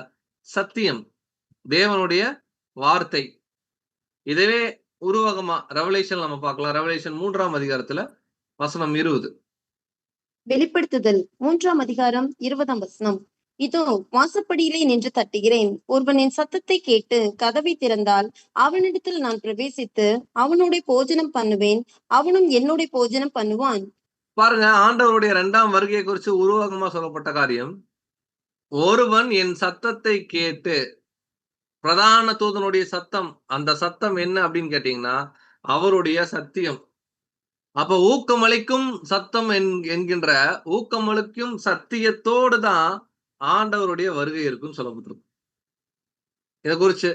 சத்தியம். தேவனுடைய வார்த்தை. இதுவே உருவகமா ரெவலேஷன் நம்ம பார்க்கலாம். ரெவலேஷன் 3ஆம் அதிகாரத்துல வசனம் 20. வெளிப்படுத்துதல் 3ஆம் அதிகாரம் 20ஆம் வசனம். இதோ வாசப்படியிலே நின்று தட்டுகிறேன். ஒருவன் என் சத்தத்தை கேட்டு கதவை திறந்தால் அவனிடத்தில் நான் பிரவேசித்து அவனுடைய போஜனம் பண்ணுவேன், அவனும் என்னுடைய போஜனம் பண்ணுவான். பாருங்க, ஆண்டவருடைய 2ஆம் வருகையை குறித்து உருவகமா சொல்லப்பட்ட காரியம். ஒருவன் என் சத்தத்தை கேட்டு, பிரதான தூதனுடைய சத்தம். அந்த சத்தம் என்ன அப்படின்னு கேட்டீங்கன்னா, அவருடைய சத்தியம். அப்ப ஊக்கமளிக்கும் சத்தம் என்கின்ற ஊக்கமளிக்கும் சத்தியத்தோடு தான் ஆண்டவருடைய வருகை இருக்குன்னு சொல்லப்பட்டிருக்கு. இதை குறிச்சு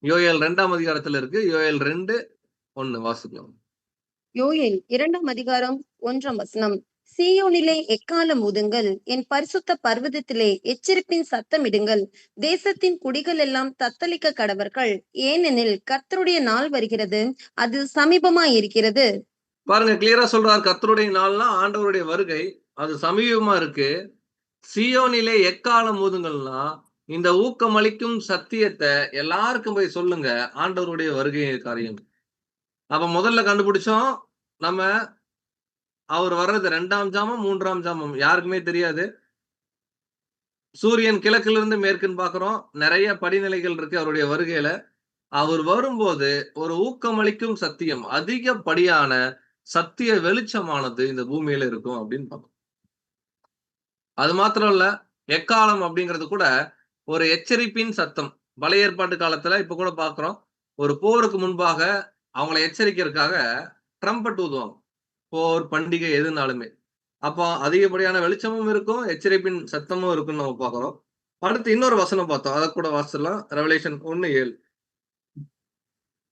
யோயேல் 2ஆம் அதிகாரத்துல இருக்கு. யோயேல் 2:1 வாசிக்கலாம். யோயேல் 2ஆம் அதிகாரம் 1ஆம் வசனம். சீயோனிலே எக்காலம் ஊதுங்கள், என் பரிசுத்த பர்வதத்திலே எச்சரிப்பின் சத்தமிடுங்கள். தேசத்தின் குடிகள் எல்லாம் தத்தளிக்க கடவர்கள், ஏனெனில் கர்த்தருடைய நாள் வருகிறது, அது சமீபமாய் இருக்கிறது. பாருங்க, கிளியரா சொல்றார். கர்த்தருடைய நாள்னா ஆண்டவருடைய வருகை, அது சமீபமா இருக்கு. சீயோனிலே எக்காலம் ஊதுங்கள்னா இந்த ஊக்கமளிக்கும் சத்தியத்தை எல்லாருக்கும் போய் சொல்லுங்க. ஆண்டவருடைய வருகை காரியம். அப்ப முதல்ல கண்டுபிடிச்சோம் நம்ம, அவர் வர்றது 2ஆம் ஜாமம் 3ஆம் ஜாமம் யாருக்குமே தெரியாது. சூரியன் கிழக்குல இருந்து மேற்குன்னு பாக்குறோம். நிறைய படிநிலைகள் இருக்கு அவருடைய வருகையில. அவர் வரும்போது ஒரு ஊக்கமளிக்கும் சத்தியம், அதிகப்படியான சத்திய வெளிச்சமானது இந்த பூமியில இருக்கும் அப்படின்னு பார்க்கணும். அது மாத்திரம் இல்ல, எக்காலம் அப்படிங்கிறது கூட ஒரு எச்சரிப்பின் சத்தம். பழைய ஏற்பாட்டு காலத்துல இப்ப கூட பாக்குறோம். ஒரு போருக்கு முன்பாக அவங்களை எச்சரிக்கிறதுக்காக ட்ரம்பட் ஊதுவாங்க. போர், பண்டிகை எதுனாலுமே. அப்போ அதிகப்படியான வெளிச்சமும் இருக்கும், எச்சரிப்பின் சத்தமும் இருக்குன்னு நம்ம பாக்குறோம். அடுத்து இன்னொரு வசனம் பார்த்தோம். அதை கூட வாசிடலாம். ரெவலேஷன் 1:7.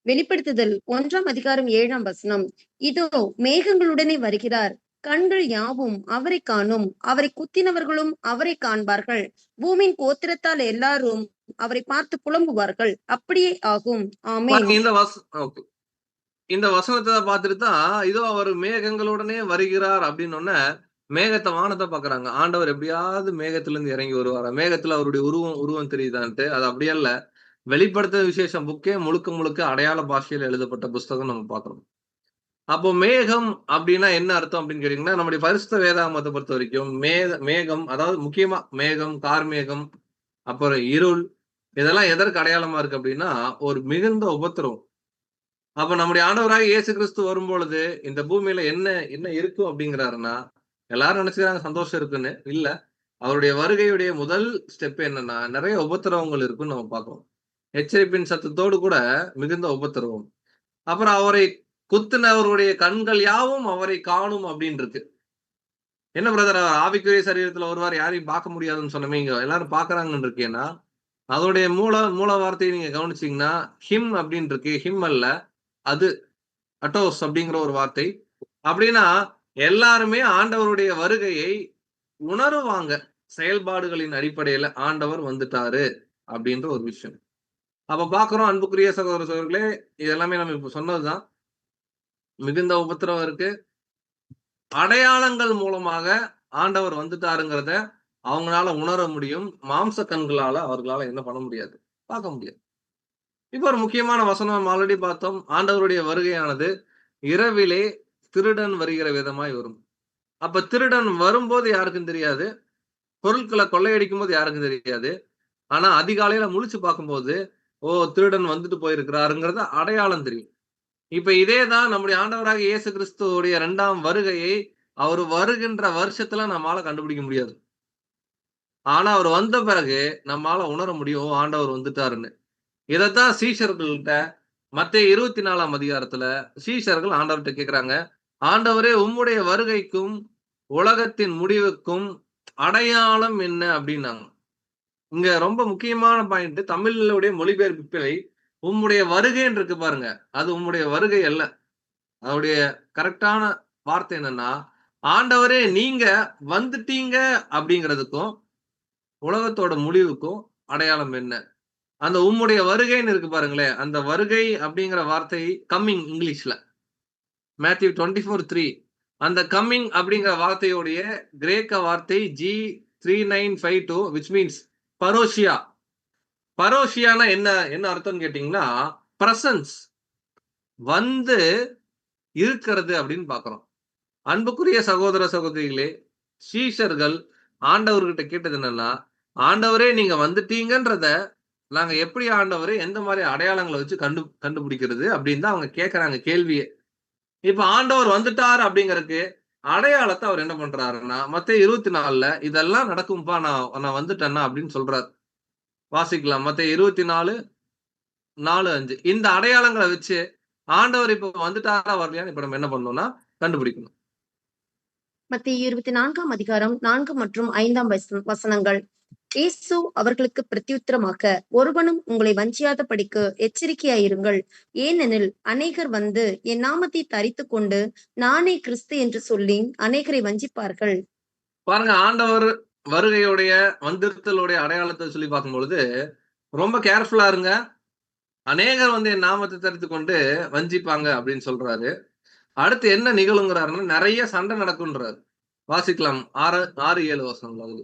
வெளிப்படுத்துதல் 1ஆம் அதிகாரம் 7ஆம் வசனம். இதோ மேகங்களுடனே வருகிறார், கண்கள் யாவும் அவரை காணும், அவரை குத்தினவர்களும் அவரை காண்பார்கள், பூமியின் கோத்திரத்தால் எல்லாரும் அவரை பார்த்து புலம்புவார்கள். அப்படியே ஆகும். ஆமென். பாருங்க, ஓகே, இந்த வசனத்தை பார்த்துட்டு தான் இதோ அவர் மேகங்களுடனே வருகிறார் அப்படின்னு மேகத்தை வானத்தை பாக்குறாங்க. ஆண்டவர் எப்படியாவது மேகத்துல இருந்து இறங்கி வருவாரா, மேகத்துல அவருடைய உருவம் தெரியுதான்ட்டு. அது அப்படியே இல்ல. வெளிப்படுத்த விசேஷம் புக்கே முழுக்க முழுக்க அடையாள பாஷையில் எழுதப்பட்ட புஸ்தகம் நம்ம பாக்குறோம். அப்போ மேகம் அப்படின்னா என்ன அர்த்தம் அப்படின்னு கேட்டீங்கன்னா, நம்முடைய பரிசுத்த வேதாகமத்தை பொறுத்த வரைக்கும் மேகம், அதாவது முக்கியமா மேகம், கார்மேகம், அப்புறம் இருள், இதெல்லாம் எதற்கு அடையாளமா இருக்கு அப்படின்னா ஒரு மிகுந்த உபத்திரவம். அப்ப நம்முடைய ஆண்டவராக இயேசு கிறிஸ்து வரும்பொழுது இந்த பூமியில என்ன என்ன இருக்கும் அப்படிங்கிறாருன்னா, எல்லாரும் நினைச்சுக்கிறாங்க சந்தோஷம் இருக்குன்னு. இல்ல, அவருடைய வருகையுடைய முதல் ஸ்டெப் என்னன்னா நிறைய உபத்திரவங்கள் இருக்குன்னு நம்ம பார்க்கிறோம். எச்சரிப்பின் சத்தத்தோடு கூட மிகுந்த உபத்திரவம். அப்புறம் அவரை குத்துனவருடைய கண்கள் யாவும் அவரை காணும் அப்படின்னு இருக்கு. என்ன பிரதர், ஆவிக்குரிய சரீரத்துல வருவார், யாரையும் பார்க்க முடியாதுன்னு சொன்னமே, இங்க எல்லாரும் பாக்குறாங்கன்னு இருக்கேன்னா, அதோடைய மூல வார்த்தையை நீங்க கவனிச்சீங்கன்னா ஹிம் அப்படின்னு இருக்கு. ஹிம் அல்ல, அது அட்டோஸ் அப்படிங்கிற ஒரு வார்த்தை. அப்படின்னா எல்லாருமே ஆண்டவருடைய வருகையை உணருவாங்க. செயல்பாடுகளின் அடிப்படையில ஆண்டவர் வந்துட்டாரு அப்படின்ற ஒரு விஷயம். அப்ப பாக்குறோம் அன்புக்குரிய சகோதர சகோதரர்களே, இது எல்லாமே நம்ம இப்ப சொன்னதுதான். மிகுந்த உபத்திரவம் இருக்கு. அடையாளங்கள் மூலமாக ஆண்டவர் வந்துட்டாருங்கிறத அவங்களால உணர முடியும். மாம்ச கண்களால அவர்களால என்ன பண்ண முடியாது? பார்க்க முடியாது. இப்ப ஒரு முக்கியமான வசனம் நம்ம ஆல்ரெடி பார்த்தோம். ஆண்டவருடைய வருகையானது இரவிலே திருடன் வருகிற விதமாய் வரும். அப்ப திருடன் வரும்போது யாருக்கும் தெரியாது. பொருட்கள கொள்ளையடிக்கும்போது யாருக்கும் தெரியாது. ஆனா அதிகாலையில முழிச்சு பார்க்கும்போது, ஓ! திருடன் வந்துட்டு போயிருக்கிறாருங்கிறது அடையாளம் தெரியும். இப்ப இதே தான் நம்முடைய ஆண்டவராகிய இயேசு கிறிஸ்துவுடைய 2ஆம் வருகையை, அவர் வருகின்ற வருஷத்துல நம்மால கண்டுபிடிக்க முடியாது. ஆனா அவர் வந்த பிறகு நம்மால உணர முடியும். ஓ! ஆண்டவர் வந்துட்டாருன்னு. இதத்தான் சீஷர்கள்ட்ட மத்தேயு 24ஆம் அதிகாரத்துல சீஷர்கள் ஆண்டவர்ட்ட கேட்கிறாங்க. ஆண்டவரே உம்முடைய வருகைக்கும், உலகத்தின் முடிவுக்கும் அடையாளம் என்ன? அப்டின்னாங்க. இங்க ரொம்ப முக்கியமான பாயிண்ட் தமிழுடைய மொழிபெயர்ப்பு பிழை. உம்முடைய வருகைன்னு இருக்கு பாருங்க. அது உம்முடைய வருகை அல்ல. அதோடைய கரெக்ட்டான வார்த்தை என்னன்னா, ஆண்டவரே நீங்க வந்துட்டீங்க அப்டிங்கிறதுக்கும், உலகத்தோட முடிவுக்கும் அடையாளம் என்ன? அந்த உம்முடைய வருகைன்னு இருக்கு பாருங்களேன். அந்த வருகை அப்டிங்கிற வார்த்தை கம்மிங் இங்கிலீஷ்ல. மேத்யூ 24:3 அந்த கம்மிங் அப்படிங்கிற வார்த்தையுடைய கிரேக்க வார்த்தை G3952 which means பரோஷியா. பரோஷியானா என்ன என்ன அர்த்தம்னு கேட்டீங்கன்னா, பிரசன்ஸ் வந்து இருக்கிறது அப்படின்னு பார்க்கிறோம். அன்புக்குரிய சகோதர சகோதரிகளே, சீஷர்கள் ஆண்டவர்கிட்ட கேட்டது என்னன்னா, ஆண்டவரே நீங்க வந்துட்டீங்கன்றத நாங்க எப்படி ஆண்டவரே எந்த மாரி அடையாளங்கள வச்சு கண்டுபிடிக்கிறது அப்படின்னு தான் அவங்க கேட்கறாங்க கேள்வியே. இப்ப ஆண்டவர் வந்துட்டார் அப்படிங்கறதுக்கு அடையாளத்த அவர் என்ன பண்றாருன்னா, மத்தேயு 24ல இதெல்லாம் நடக்கும்பா நான் நான் வந்துட்டேன்னா அப்படின்னு சொல்றாரு. வாசிக்கலாம். மத்தேயு 24, 4, 5 இந்த அடையாளங்கள வச்சு ஆண்டவர் இப்ப வந்துட்டாரா வரலையான்னு இப்ப நம்ம என்ன பண்ணணும்னா கண்டுபிடிக்கணும். மத்தேயு 24ஆம் அதிகாரம் 4 மற்றும் 5ஆம் வசனங்கள். இயேசு அவர்களுக்கு பிரதியுத்தரமாக, ஒருவனும் உங்களை வஞ்சியாதபடிக்கு எச்சரிக்கையாயிருங்கள். ஏனெனில் அநேகர் வந்து என் நாமத்தை தரித்துக் கொண்டு நானே கிறிஸ்து என்று சொல்லி அநேகரை வஞ்சிப்பார்கள். பாருங்க ஆண்டவர் வருகையுடைய வந்திருத்தலுடைய அடையாளத்த சொல்லி பார்க்கும்பொழுது, ரொம்ப கேர்ஃபுல்லா இருங்க. அநேகர் வந்து என் நாமத்தை தரித்துக் கொண்டு வஞ்சிப்பாங்க அப்படின்னு சொல்றாரு. அடுத்து என்ன நிகழுங்கிறாருன்னா, நெறைய சண்டை நடக்கும்ன்றாரு. வாசிக்கலாம். 6, 7 வசனங்கள்.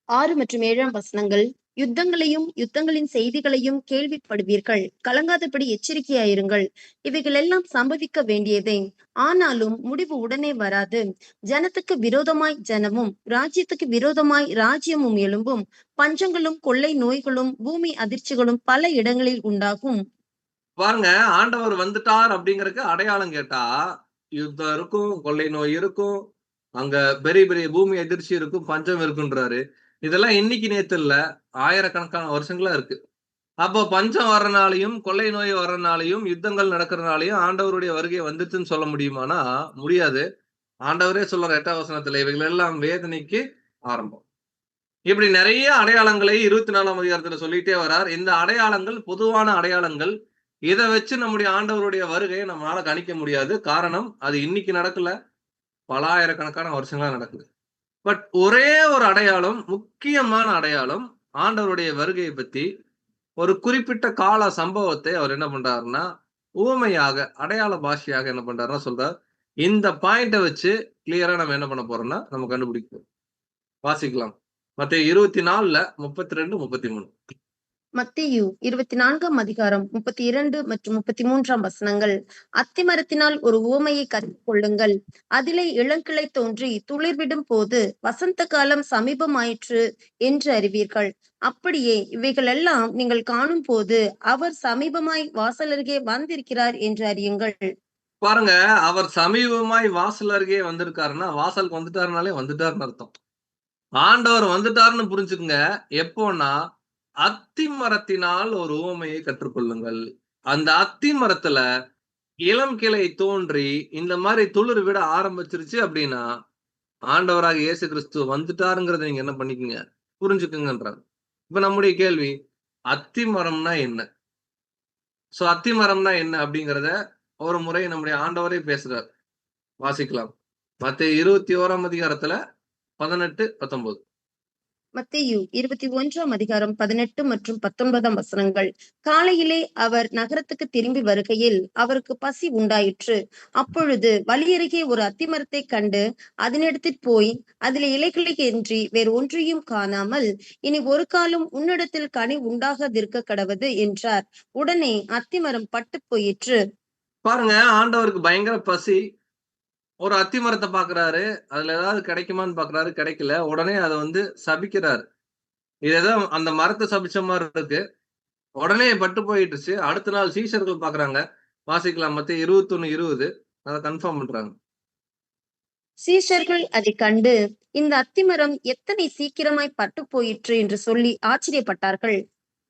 6 மற்றும் 7ஆம் வசனங்கள். யுத்தங்களின் செய்திகளையும் கேள்விப்படுவீர்கள். கலங்காதபடி எச்சரிக்கையாயிருங்கள். இவைகள் எல்லாம் சம்பவிக்க வேண்டியதே. ஆனாலும் முடிவு உடனே வராது. ஜனத்துக்கு விரோதமாய் ஜனமும், ராஜ்யத்துக்கு விரோதமாய் ராஜ்யமும் எழும்பும். பஞ்சங்களும் கொள்ளை நோய்களும் பூமி அதிர்ச்சிகளும் பல இடங்களில் உண்டாகும். பாருங்க, ஆண்டவர் வந்துட்டார் அப்படிங்கறதுக்கு அடையாளம் கேட்டா, யுத்தம் இருக்கும், கொள்ளை நோய் இருக்கும், அங்க பெரிய பெரிய பூமி அதிர்ச்சி இருக்கும், பஞ்சம் இருக்குன்றாரு. இதெல்லாம் இன்னைக்கு நேத்து இல்ல, ஆயிரக்கணக்கான வருஷங்களா இருக்கு. அப்போ பஞ்சம் வர்றனாலயும், கொள்ளை நோய் வர்றனாலயும், யுத்தங்கள் நடக்கிறனாலயும் ஆண்டவருடைய வருகை வந்துச்சுன்னு சொல்ல முடியுமானா, முடியாது. ஆண்டவரே சொல்றார் 8ஆம் வசனத்துல, இவைகள் எல்லாம் வேதனைக்கு ஆரம்பம். இப்படி நெறைய அடையாளங்களை 24ஆம் அதிகாரத்துல சொல்லிட்டே வரார். இந்த அடையாளங்கள் பொதுவான அடையாளங்கள். இத வச்சு நம்முடைய ஆண்டவருடைய வருகைய நம்மளால கணிக்க முடியாது. காரணம், அது இன்னைக்கு நடக்கல. பல ஆயிரக்கணக்கான வருஷங்களா நடக்குது. பட் ஒரே ஒரு அடையாளம், முக்கியமான அடையாளம், ஆண்டவருடைய வருகைய பத்தி ஒரு குறிப்பிட்ட கால சம்பவத்தை அவர் என்ன பண்றாருன்னா, உவமையாக, அடையாள பாஷையாக என்ன பண்றாருன்னா சொல்றார். இந்த பாயிண்ட்ட வச்சு கிளியரா நம்ம என்ன பண்ண போறோம்னா, நம்ம கண்டுபிடிப்போம். வாசிக்கலாம். மத்தேயு 24ல 32, 33. மத்தேயு 24ஆம் அதிகாரம் 32 மற்றும் 33ஆம் வசனங்கள். அத்திமரத்தினால் ஒரு உவமையை கற்றுக்கொள்ளுங்கள். அதிலே இளங்கிளை தோன்றி துளிர்விடும் போது வசந்த காலம் சமீபமாயிற்று என்று அறிவீர்கள். அப்படியே இவைகள் எல்லாம் நீங்கள் காணும் போது அவர் சமீபமாய் வாசலருகே வந்திருக்கிறார் என்று அறியுங்கள். பாருங்க, அவர் சமீபமாய் வாசல் அருகே வந்திருக்காருன்னா, வாசலுக்கு வந்துட்டாருனாலே வந்துட்டாருன்னு அர்த்தம். ஆண்டவர் வந்துட்டாருன்னு புரிஞ்சுக்குங்க. எப்போன்னா, அத்தி மரத்தினால் ஒரு உவமையை கற்றுக்கொள்ளுங்கள். அந்த அத்தி மரத்துல இளம் கிளை தோன்றி, இந்த மாரி துளிர் விட ஆரம்பிச்சுருச்சு அப்டின்னா, ஆண்டவராகிய இயேசு கிறிஸ்து வந்துட்டாருங்கிறத நீங்க என்ன பண்ணிக்கங்க, புரிஞ்சுக்குங்கன்றாங்க. இப்ப நம்முடைய கேள்வி, அத்தி மரம்னா என்ன? அத்தி மரம்னா என்ன அப்டிங்கிறத ஒரு முறை நம்முடைய ஆண்டவரே பேசுறார். வாசிக்கலாம். மத்தேயு 21ஆம் அதிகாரத்துல 18, 19. மத்தேயு 21 மற்றும் 19 காலையிலே அவர் நகரத்துக்கு திரும்பி வருகையில் அவருக்கு பசி உண்டாயிற்று. அப்பொழுது வழியருகே ஒரு அத்திமரத்தை கண்டு அதனிடத்தில் போய் அதிலே இலைகளின்றி வேறு ஒன்றையும் காணாமல், இனி ஒரு காலம் உன்னிடத்தில் கனி உண்டாகாதிருக்க கடவது என்றார். உடனே அத்திமரம் பட்டுப் போயிற்று. பாருங்க, ஆண்டவருக்கு பயங்கர பசி. ஒரு அத்தி மரத்தை பாக்குறாரு. அதுல ஏதாவது கிடைக்குமான்னு பாக்குறாரு, கிடைக்கல. உடனே அதை சபிக்கிறாரு. இதுதான் அந்த மரத்தை சபிச்ச மாதிரி இருக்கு. உடனே பட்டு போயிட்டுச்சு. அடுத்த நாள் சீஷர்கள் பாக்குறாங்க. வாசிக்கலாம், மத்தேயு 21:20. அதை கன்ஃபார்ம் பண்றாங்க. சீஷர்கள் அதைக் கண்டு, இந்த அத்திமரம் எத்தனை சீக்கிரமாய் பட்டு போயிற்று என்று சொல்லி ஆச்சரியப்பட்டார்கள்.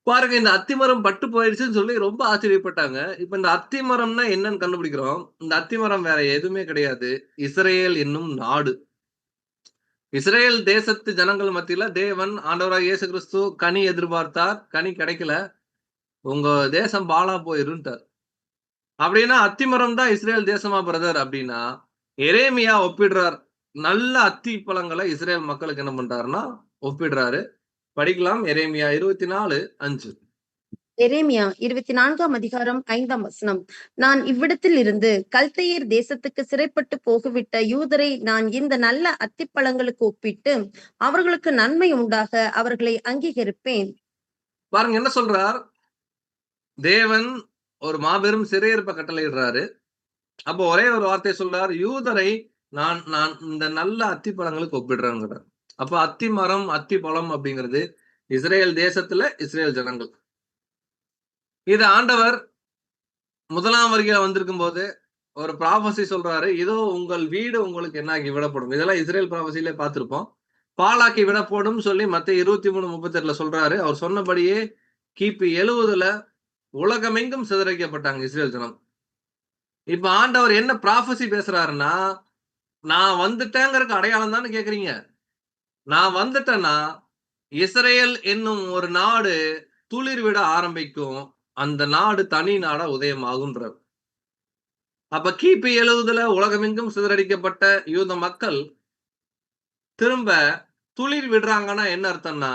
பாருங்க, இந்த அத்திமரம் பட்டு போயிடுச்சுன்னு சொல்லி ரொம்ப ஆச்சரியப்பட்டாங்க. இப்ப இந்த அத்திமரம்னா என்னன்னு கண்டுபிடிக்கிறோம். இந்த அத்திமரம் வேற எதுவுமே கிடையாது. இஸ்ரேல் என்னும் நாடு. இஸ்ரேல் தேசத்து ஜனங்கள் மத்தியில தேவன் ஆண்டவராக இயேசு கிறிஸ்து கனி எதிர்பார்த்தார். கனி கிடைக்கல. உங்க தேசம் பாழா போயிருன்ட்டார். அப்படின்னா அத்திமரம் தான் இஸ்ரேல் தேசமா பிரதர் அப்படின்னா, எரேமியா ஒப்பிடுறார். நல்ல அத்தி பழங்களை இஸ்ரேல் மக்களுக்கு என்ன பண்றாருன்னா ஒப்பிடுறாரு. படிக்கலாம், எரேமியா 24:5. எரேமியா 24 நான் இவ்விடத்தில் இருந்து கல்தையர் தேசத்துக்கு சிறைப்பட்டு போகவிட்ட யூதரை நான் இந்த நல்ல அத்திப்பழங்களுக்கு ஒப்பிட்டு அவர்களுக்கு நன்மை உண்டாக அவர்களை அங்கீகரிப்பேன். பாருங்க என்ன சொல்றார். தேவன் ஒரு மாபெரும் சிறையிருப்ப கட்டளையிடுறாரு. அப்போ ஒரே ஒரு வார்த்தை சொல்றார், யூதரை நான் நான் இந்த நல்ல அத்தி பழங்களுக்கு ஒப்பிடுறேங்கிறார். அப்ப அத்தி மரம், அத்தி பழம் அப்படிங்கிறது இஸ்ரேல் தேசத்துல இஸ்ரேல் ஜனங்கள். இது ஆண்டவர் முதலாம் வருகையில வந்திருக்கும் போது ஒரு ப்ராபசி சொல்றாரு, இதோ உங்கள் வீடு உங்களுக்கு என்னாகி விடப்படும். இதெல்லாம் இஸ்ரேல் ப்ராபசிலே பார்த்திருப்போம். பாலாக்கி விடப்படும் சொல்லி மத்தேயு 23:38 சொல்றாரு. அவர் சொன்னபடியே கிபி 70 உலகமெங்கும் சிதறடிக்கப்பட்டாங்க இஸ்ரேல் ஜனம். இப்ப ஆண்டவர் என்ன ப்ராபசி பேசுறாருன்னா, நான் வந்துட்டேங்கிறதுக்கு அடையாளம் தானே கேக்குறீங்க. நான் வந்துட்டேன்னா இஸ்ரேல் என்னும் ஒரு நாடு துளிர் விட ஆரம்பிக்கும். அந்த நாடு தனி நாடா உதயமாகுன்றார். அப்ப கிபி 70 உலகமெங்கும் சிதறடிக்கப்பட்ட யூத மக்கள் திரும்ப துளிர் விடுறாங்கன்னா என்ன அர்த்தம்னா,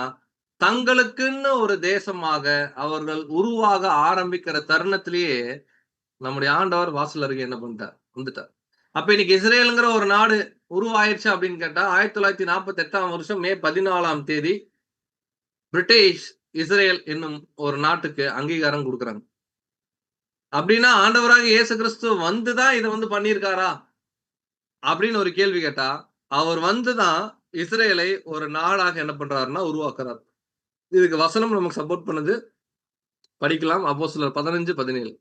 தங்களுக்குன்னு ஒரு தேசமாக அவர்கள் உருவாக ஆரம்பிக்கிற தருணத்திலேயே நம்முடைய ஆண்டவர் வாசல் அருகே என்ன பண்ணிட்டார், வந்துட்டார். அப்ப இன்னைக்கு இஸ்ரேலுங்கிற ஒரு நாடு உருவாயிருச்சு அப்படின்னு கேட்டா 1948 மே 14 பிரிட்டிஷ் இஸ்ரேல் என்னும் ஒரு நாட்டுக்கு அங்கீகாரம் கொடுக்குறாங்க. அப்படின்னா ஆண்டவராக இயேசு கிறிஸ்து வந்துதான் இதை பண்ணியிருக்காரா அப்படின்னு ஒரு கேள்வி கேட்டா, அவர் வந்துதான் இஸ்ரேலை ஒரு நாடாக என்ன பண்றாருன்னா உருவாக்குறார். இதுக்கு வசனம் நமக்கு சப்போர்ட் பண்ணுது. படிக்கலாம், அப்போஸ்தலர் 15:17.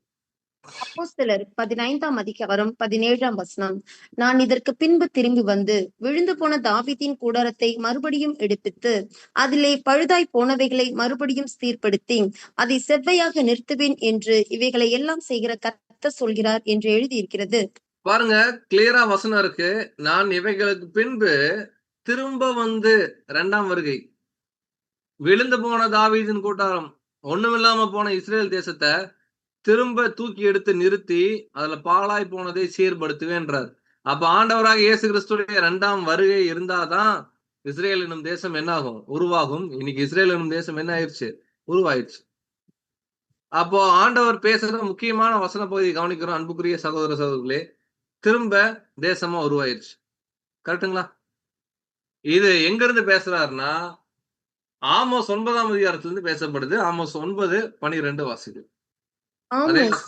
அப்போஸ்தலர் 15 நான் இதற்கு பின்பு திரும்பி வந்து விழுந்து போன தாவீதின் கூடாரத்தை மறுபடியும் எடுப்பித்து அதிலே பழுதாய் போனவைகளை மறுபடியும் சீர்படுத்தி அதை செவ்வையாக நிறுத்துவேன் என்று இவைகளை எல்லாம் செய்கிற கர்த்தர் சொல்கிறார் என்று எழுதியிருக்கிறது. பாருங்க, கிளியரா வசனம் இருக்கு. நான் இவைகளுக்கு பின்பு திரும்ப வந்து 2ஆம் வருகை, விழுந்து போன தாவீதின் கூடாரம், ஒண்ணுமில்லாம போன இஸ்ரேல் தேசத்தை திரும்ப தூக்கி எடுத்து நிறுத்தி அதுல பாழாய் போனதை சீர்படுத்துவேன்றார். அப்ப ஆண்டவராக இயேசு கிறிஸ்துடைய 2ஆம் வருகை இருந்தாதான் இஸ்ரேல் எனும் தேசம் என்ன ஆகும், உருவாகும். இன்னைக்கு இஸ்ரேல் எனும் தேசம் என்ன ஆயிடுச்சு, உருவாயிடுச்சு. அப்போ ஆண்டவர் பேசுற முக்கியமான வசன பகுதியை கவனிக்கிறோம். அன்புக்குரிய சகோதர சகோதரிகளே, திரும்ப தேசமா உருவாயிருச்சு. கரெக்டுங்களா? இது எங்க இருந்து பேசுறாருன்னா, ஆமோஸ் 9ஆம் அதிகாரத்திலிருந்து பேசப்படுது. ஆமோஸ் 9:12 வாசிக்கு. அதே ஆமோஸ்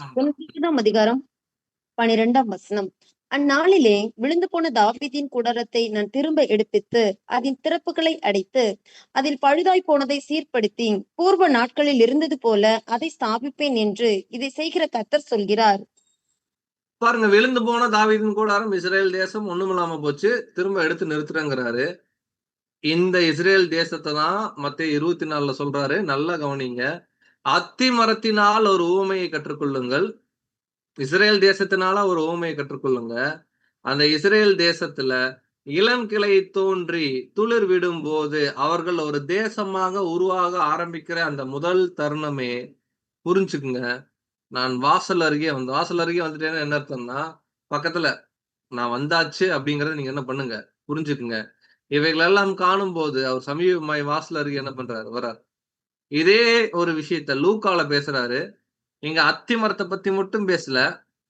9:12. அந்நாளிலே விழுந்து போன தாவீதின் கூடாரத்தை நான் திரும்ப எடுப்பித்து அதன் திறப்புகளை அடைத்து அதில் பழுதாய் போனதை சீர்படுத்தி பூர்வ நாட்களில் இருந்தது போல அதை ஸ்தாபிப்பேன் என்று இதை செய்கிற கர்த்தர் சொல்கிறார். பாருங்க, விழுந்து போன தாவீதின் கூடாரம் இஸ்ரேல் தேசம் ஒண்ணுமில்லாம போச்சு, திரும்ப எடுத்து நிறுத்துறேங்கிறாரு. இந்த இஸ்ரேல் தேசத்தை தான் மத்தேயு 24 சொல்றாரு. நல்லா கவனிங்க. அத்தி மரத்தினால் ஒரு ஊமையை கற்றுக்கொள்ளுங்கள். இஸ்ரேல் தேசத்தினால ஒரு ஊமையை கற்றுக்கொள்ளுங்க. அந்த இஸ்ரேல் தேசத்துல இளங்கிளை தோன்றி துளிர் விடும் போது அவர்கள் ஒரு தேசமாக உருவாக ஆரம்பிக்கிற அந்த முதல் தருணமே புரிஞ்சுக்குங்க. நான் வாசல் அருகே வந்துட்டேன்னு என்ன அர்த்தம்னா, பக்கத்துல நான் வந்தாச்சு அப்படிங்கறத நீங்க என்ன பண்ணுங்க, புரிஞ்சுக்குங்க. இவைகளெல்லாம் காணும் போது அவர் சமீபமாய் வாசல் அருகே என்ன பண்றாரு, வர்றாரு. இதே ஒரு விஷயத்த லூக்கால பேசுறாரு. இங்க அத்தி மரத்தை பத்தி மட்டும் பேசல,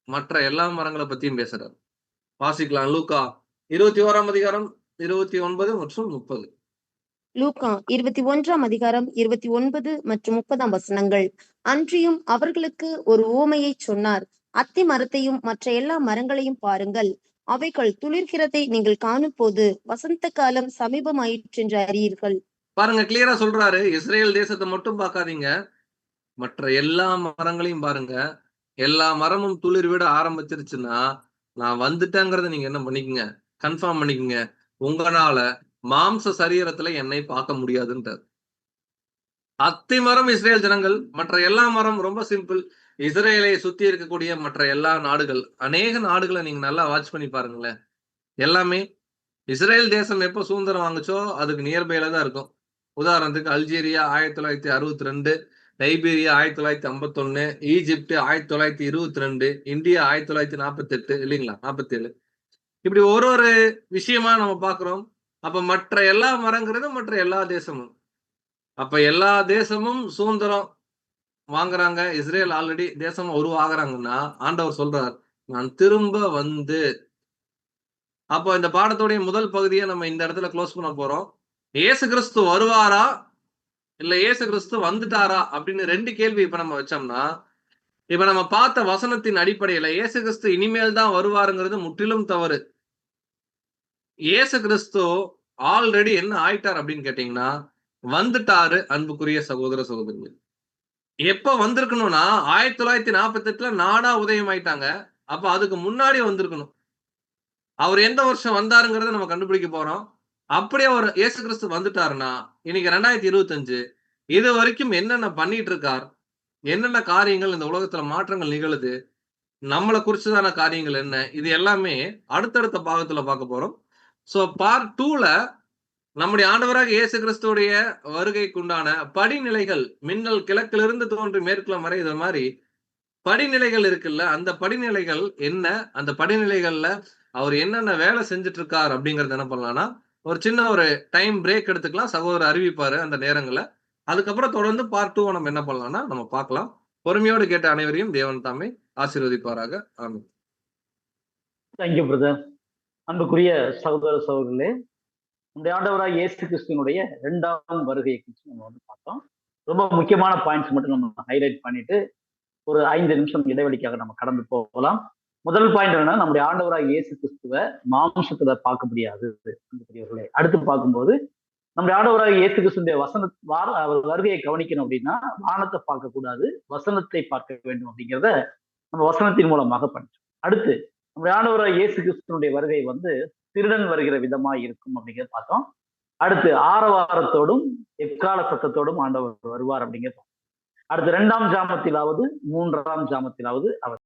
மற்ற எல்லா மரங்களை பத்தியும் பேசுறாரு. வாசிக்கலாம். லூக்கா 21ஆம் அதிகாரம் 29 மற்றும் 30. லூக்கா 21ஆம் அதிகாரம் 29 மற்றும் 30ஆம் வசனங்கள். அன்றியும் அவர்களுக்கு ஒரு உவமையைச் சொன்னார். அத்தி மரத்தையும் மற்ற எல்லா மரங்களையும் பாருங்கள். அவைகள் துளிர்க்கிறதை நீங்கள் காணும் போது வசந்த காலம் சமீபமாயிற்றென்று அறியீர்கள். பாருங்க, கிளியரா சொல்றாரு. இஸ்ரேல் தேசத்தை மட்டும் பார்க்காதீங்க, மற்ற எல்லா மரங்களையும் பாருங்க. எல்லா மரமும் துளிர் விட ஆரம்பிச்சிருச்சுன்னா, நான் வந்துட்டேங்கிறத நீங்க என்ன பண்ணிக்கங்க, கன்ஃபார்ம் பண்ணிக்கங்க. உங்களால மாம்ச சரீரத்துல என்னை பார்க்க முடியாதுன்றார். அத்தி மரம் இஸ்ரேல் ஜனங்கள், மற்ற எல்லா மரம் ரொம்ப சிம்பிள். இஸ்ரேலை சுத்தி இருக்கக்கூடிய மற்ற எல்லா நாடுகள், அநேக நாடுகளை நீங்க நல்லா வாட்ச் பண்ணி பாருங்களேன். எல்லாமே இஸ்ரேல் தேசம் எப்போ சுதந்திரம் வாங்குச்சோ அதுக்கு நியர்பைல தான் இருக்கும். உதாரணத்துக்கு அல்ஜீரியா 1962, லைபீரியா 1951, ஈஜிப்ட் 1922, இந்தியா 1948 இல்லைங்களா, 47. இப்படி ஒரு ஒரு விஷயமா நம்ம பார்க்கிறோம். அப்ப மற்ற எல்லா மரங்கிறது மற்ற எல்லா தேசமும். அப்ப எல்லா தேசமும் சுதந்திரம் வாங்குறாங்க. இஸ்ரேல் ஆல்ரெடி தேசம் உருவாகுறாங்கன்னா ஆண்டவர் சொல்றார், நான் திரும்ப வந்து. அப்போ இந்த பாடத்துடைய முதல் பகுதியை நம்ம இந்த இடத்துல க்ளோஸ் பண்ண போறோம். இயேசு கிறிஸ்து வருவாரா இல்ல இயேசு கிறிஸ்து வந்துட்டாரா அப்படின்னு 2 கேள்வி இப்ப நம்ம வச்சோம்னா, இப்ப நம்ம பார்த்த வசனத்தின் அடிப்படையில இயேசு கிறிஸ்து இனிமேல் தான் வருவாருங்கிறது முற்றிலும் தவறு. இயேசு கிறிஸ்து ஆல்ரெடி என்ன ஆயிட்டார் அப்படின்னு கேட்டீங்கன்னா, வந்துட்டாரு. அன்புக்குரிய சகோதர சகோதரிகள், எப்ப வந்திருக்கணும்னா 1948ல நாடா உதயம் ஆயிட்டாங்க. அப்ப அதுக்கு முன்னாடி வந்திருக்கணும். அவர் எந்த வருஷம் வந்தாருங்கிறத நம்ம கண்டுபிடிக்க போறோம். அப்படியே அவர் இயேசு கிறிஸ்து வந்துட்டாருன்னா, இன்னைக்கு 2025 இது வரைக்கும் என்னென்ன பண்ணிட்டு இருக்கார்? என்னென்ன காரியங்கள் இந்த உலகத்துல மாற்றங்கள் நிகழுது? நம்மள குறிச்சதான காரியங்கள் என்ன? இது எல்லாமே அடுத்தடுத்த பாகத்துல பார்க்க போறோம். சோ பார்ட் 2ல நம்முடைய ஆண்டவராகிய இயேசு கிறிஸ்துவுடைய வருகைக்குண்டான படிநிலைகள், மின்னல் கிழக்கிலிருந்து தோன்றி மேற்குல மறையுற மாரி படிநிலைகள் இருக்குல்ல, அந்த படிநிலைகள் என்ன? அந்த படிநிலைகள்ல அவர் என்னென்ன வேலை செஞ்சுட்டு இருக்கார் அப்படிங்கறத என்ன பண்ணலாம்னா, ஒரு சின்ன ஒரு டைம் பிரேக் எடுத்துக்கலாம். சகோதரர் அறிவிப்பாரு அந்த நேரங்கள்ல. அதுக்கப்புறம் தொடர்ந்து பார்ட் 2 நம்ம என்ன பண்ணலாம்னா நம்ம பார்க்கலாம். பொறுமையோடு கேட்ட அனைவரையும் தேவன் தாமே ஆசீர்வதிப்பாராக. ஆமென். Thank you brother. அன்புக்குரிய சகோதர சகோதரர்களே, நம்முடைய ஆண்டவராக இயேசு கிறிஸ்துவனுடைய 2ஆம் வருகையை குறித்து நம்ம பார்த்தோம். ரொம்ப முக்கியமான பாயிண்ட்ஸ் மட்டும் நம்ம ஹைலைட் பண்ணிட்டு ஒரு 5 நிமிஷம் இடைவெளிக்காக நம்ம கடந்து போகலாம். முதல் பாயிண்ட் என்னன்னா, நம்முடைய ஆண்டவராக இயேசு கிறிஸ்துவ மாம்சத்துல பார்க்க முடியாது அன்புக்குரியவர்களே. அடுத்து பார்க்கும்போது நம்முடைய ஆண்டவராக இயேசு கிறிஸ்துடைய அவர் வருகையை கவனிக்கணும் அப்படின்னா வானத்தை பார்க்க கூடாது, வசனத்தை பார்க்க வேண்டும் அப்படிங்கிறத நம்ம வசனத்தின் மூலமாக படிச்சோம். அடுத்து நம்முடைய ஆண்டவராக இயேசு கிறிஸ்துவனுடைய வருகை திருடன் வருகிற விதமா இருக்கும் அப்படிங்கிறத பார்த்தோம். அடுத்து ஆரவாரத்தோடும் எக்கால சத்தத்தோடும் ஆண்டவர் வருவார் அப்படிங்கிறத. அடுத்து 2ஆம் ஜாமத்திலாவது 3ஆம் ஜாமத்திலாவது அவர்